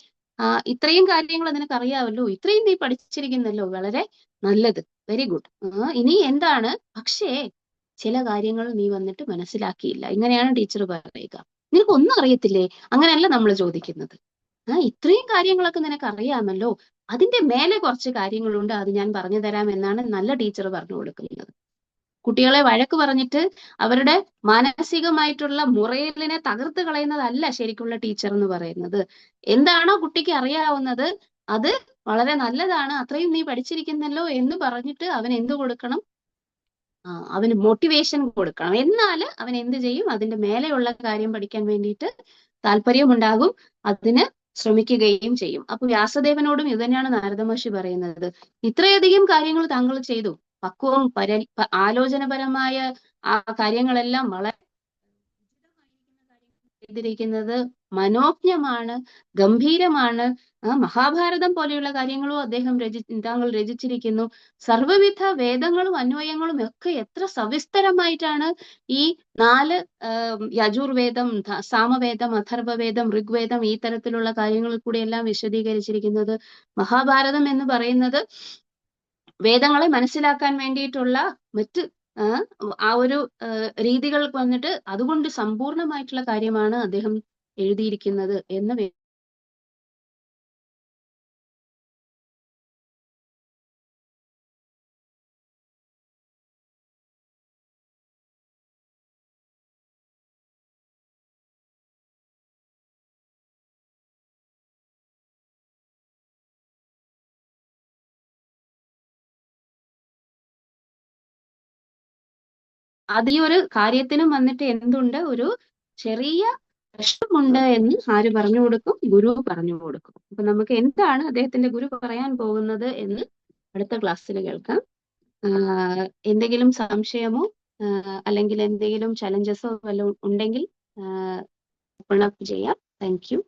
ഇത്രയും കാര്യങ്ങൾ നിനക്ക് അറിയാമല്ലോ, ഇത്രയും നീ പഠിച്ചിരിക്കുന്നല്ലോ, വളരെ നല്ലത്, വെരി ഗുഡ്. ഇനി എന്താണ്? പക്ഷേ ചില കാര്യങ്ങൾ നീ വന്നിട്ട് മനസ്സിലാക്കിയില്ല, ഇങ്ങനെയാണ് ടീച്ചർ പറയുക. നിനക്ക് ഒന്നും അറിയത്തില്ലേ? അങ്ങനെയല്ല നമ്മൾ ചോദിക്കുന്നത്. ഇത്രയും കാര്യങ്ങളൊക്കെ നിനക്ക് അറിയാമല്ലോ, അതിന്റെ മേലെ കുറച്ച് കാര്യങ്ങളുണ്ട്, അത് ഞാൻ പറഞ്ഞു തരാം എന്നാണ് നല്ല ടീച്ചർ പറഞ്ഞു കൊടുക്കുന്നത്. കുട്ടികളെ വഴക്ക് പറഞ്ഞിട്ട് അവരുടെ മാനസികമായിട്ടുള്ള മുറയിലിനെ തകർത്ത് കളയുന്നതല്ല ശരിക്കുള്ള ടീച്ചർ എന്ന് പറയുന്നത്. എന്താണോ കുട്ടിക്ക് അറിയാവുന്നത് അത് വളരെ നല്ലതാണ്, അത്രയും നീ പഠിച്ചിരിക്കുന്നല്ലോ എന്ന് പറഞ്ഞിട്ട് അവൻ എന്തു കൊടുക്കണം? അവന് മോട്ടിവേഷൻ കൊടുക്കണം. എന്നാൽ അവൻ എന്ത് ചെയ്യും? അതിന്റെ മേലെയുള്ള കാര്യം പഠിക്കാൻ വേണ്ടിയിട്ട് താല്പര്യമുണ്ടാകും, അതിന് ശ്രമിക്കുകയും ചെയ്യും. അപ്പൊ വ്യാസദേവനോടും ഇത് തന്നെയാണ് നാരദ മഹർഷി പറയുന്നത്. ഇത്രയധികം കാര്യങ്ങൾ താങ്കൾ ചെയ്തു, പക്വവും ആലോചനപരമായ ആ കാര്യങ്ങളെല്ലാം വളരെ ചെയ്തിരിക്കുന്നത് മനോജ്ഞമാണ്, ഗംഭീരമാണ്. മഹാഭാരതം പോലെയുള്ള കാര്യങ്ങളും താങ്കൾ രചിച്ചിരിക്കുന്നു. സർവ്വവിധ വേദങ്ങളും അന്വയങ്ങളും ഒക്കെ എത്ര സവിസ്തരമായിട്ടാണ് ഈ 4 യജുർവേദം, സാമവേദം, അഥർവവേദം, ഋഗ്വേദം, ഈ തരത്തിലുള്ള കാര്യങ്ങളിൽ കൂടി എല്ലാം വിശദീകരിച്ചിരിക്കുന്നത്. മഹാഭാരതം എന്ന് പറയുന്നത് വേദങ്ങളെ മനസ്സിലാക്കാൻ വേണ്ടിയിട്ടുള്ള മറ്റ് ആ ഒരു രീതികൾ വന്നിട്ട് അതുകൊണ്ട് സമ്പൂർണമായിട്ടുള്ള കാര്യമാണ് അദ്ദേഹം എഴുതിയിരിക്കുന്നത് എന്ന് അത് ഈ ഒരു കാര്യത്തിനും വന്നിട്ട് എന്തുണ്ട്, ഒരു ചെറിയ പ്രശ്നമുണ്ട് എന്ന് ആര് പറഞ്ഞു കൊടുക്കും? ഗുരു പറഞ്ഞു കൊടുക്കും. അപ്പൊ നമുക്ക് എന്താണ് അദ്ദേഹത്തിന്റെ ഗുരു പറയാൻ പോകുന്നത് എന്ന് അടുത്ത ക്ലാസ്സിൽ കേൾക്കാം. എന്തെങ്കിലും സംശയമോ അല്ലെങ്കിൽ എന്തെങ്കിലും ചലഞ്ചസോ വല്ലതും ഉണ്ടെങ്കിൽ ഓപ്പൺ അപ്പ് ചെയ്യാം. Thank you.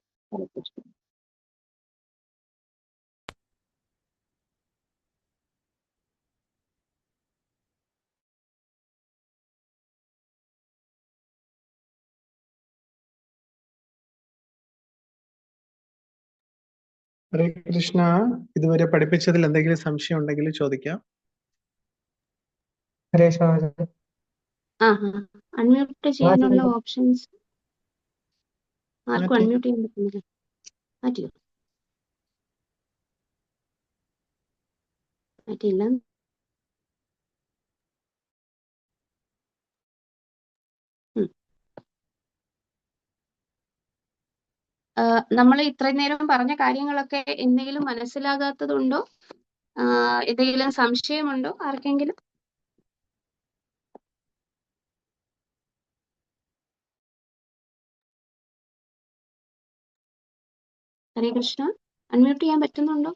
ഹരേ കൃഷ്ണ. ഇതുവരെ പഠിപ്പിച്ചതിൽ എന്തെങ്കിലും സംശയം ഉണ്ടെങ്കിൽ ചോദിക്കാം. ഹരേ കൃഷ്ണ. അൺമ്യൂട്ട് ചെയ്യാനുള്ള ഓപ്ഷൻസ് ആർക്കും അൺമ്യൂട്ട് ചെയ്യാൻ പറ്റുന്നില്ല. മാറ്റിയോ? മാറ്റിയില്ല. നമ്മൾ ഇത്രയും നേരം പറഞ്ഞ കാര്യങ്ങളൊക്കെ എന്തെങ്കിലും മനസ്സിലാകാത്തതുണ്ടോ? എന്തെങ്കിലും സംശയമുണ്ടോ ആർക്കെങ്കിലും? ഹരേ കൃഷ്ണ. അൺമ്യൂട്ട് ചെയ്യാൻ പറ്റുന്നുണ്ടോ?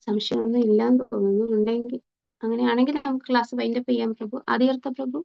സംശയമൊന്നും ഇല്ലാന്ന് തോന്നുന്നു. ഉണ്ടെങ്കിൽ അങ്ങനെയാണെങ്കിൽ നമുക്ക് ക്ലാസ് വൈൻഡപ്പ് ചെയ്യാം പ്രഭു. ആദികർത്ത പ്രഭു.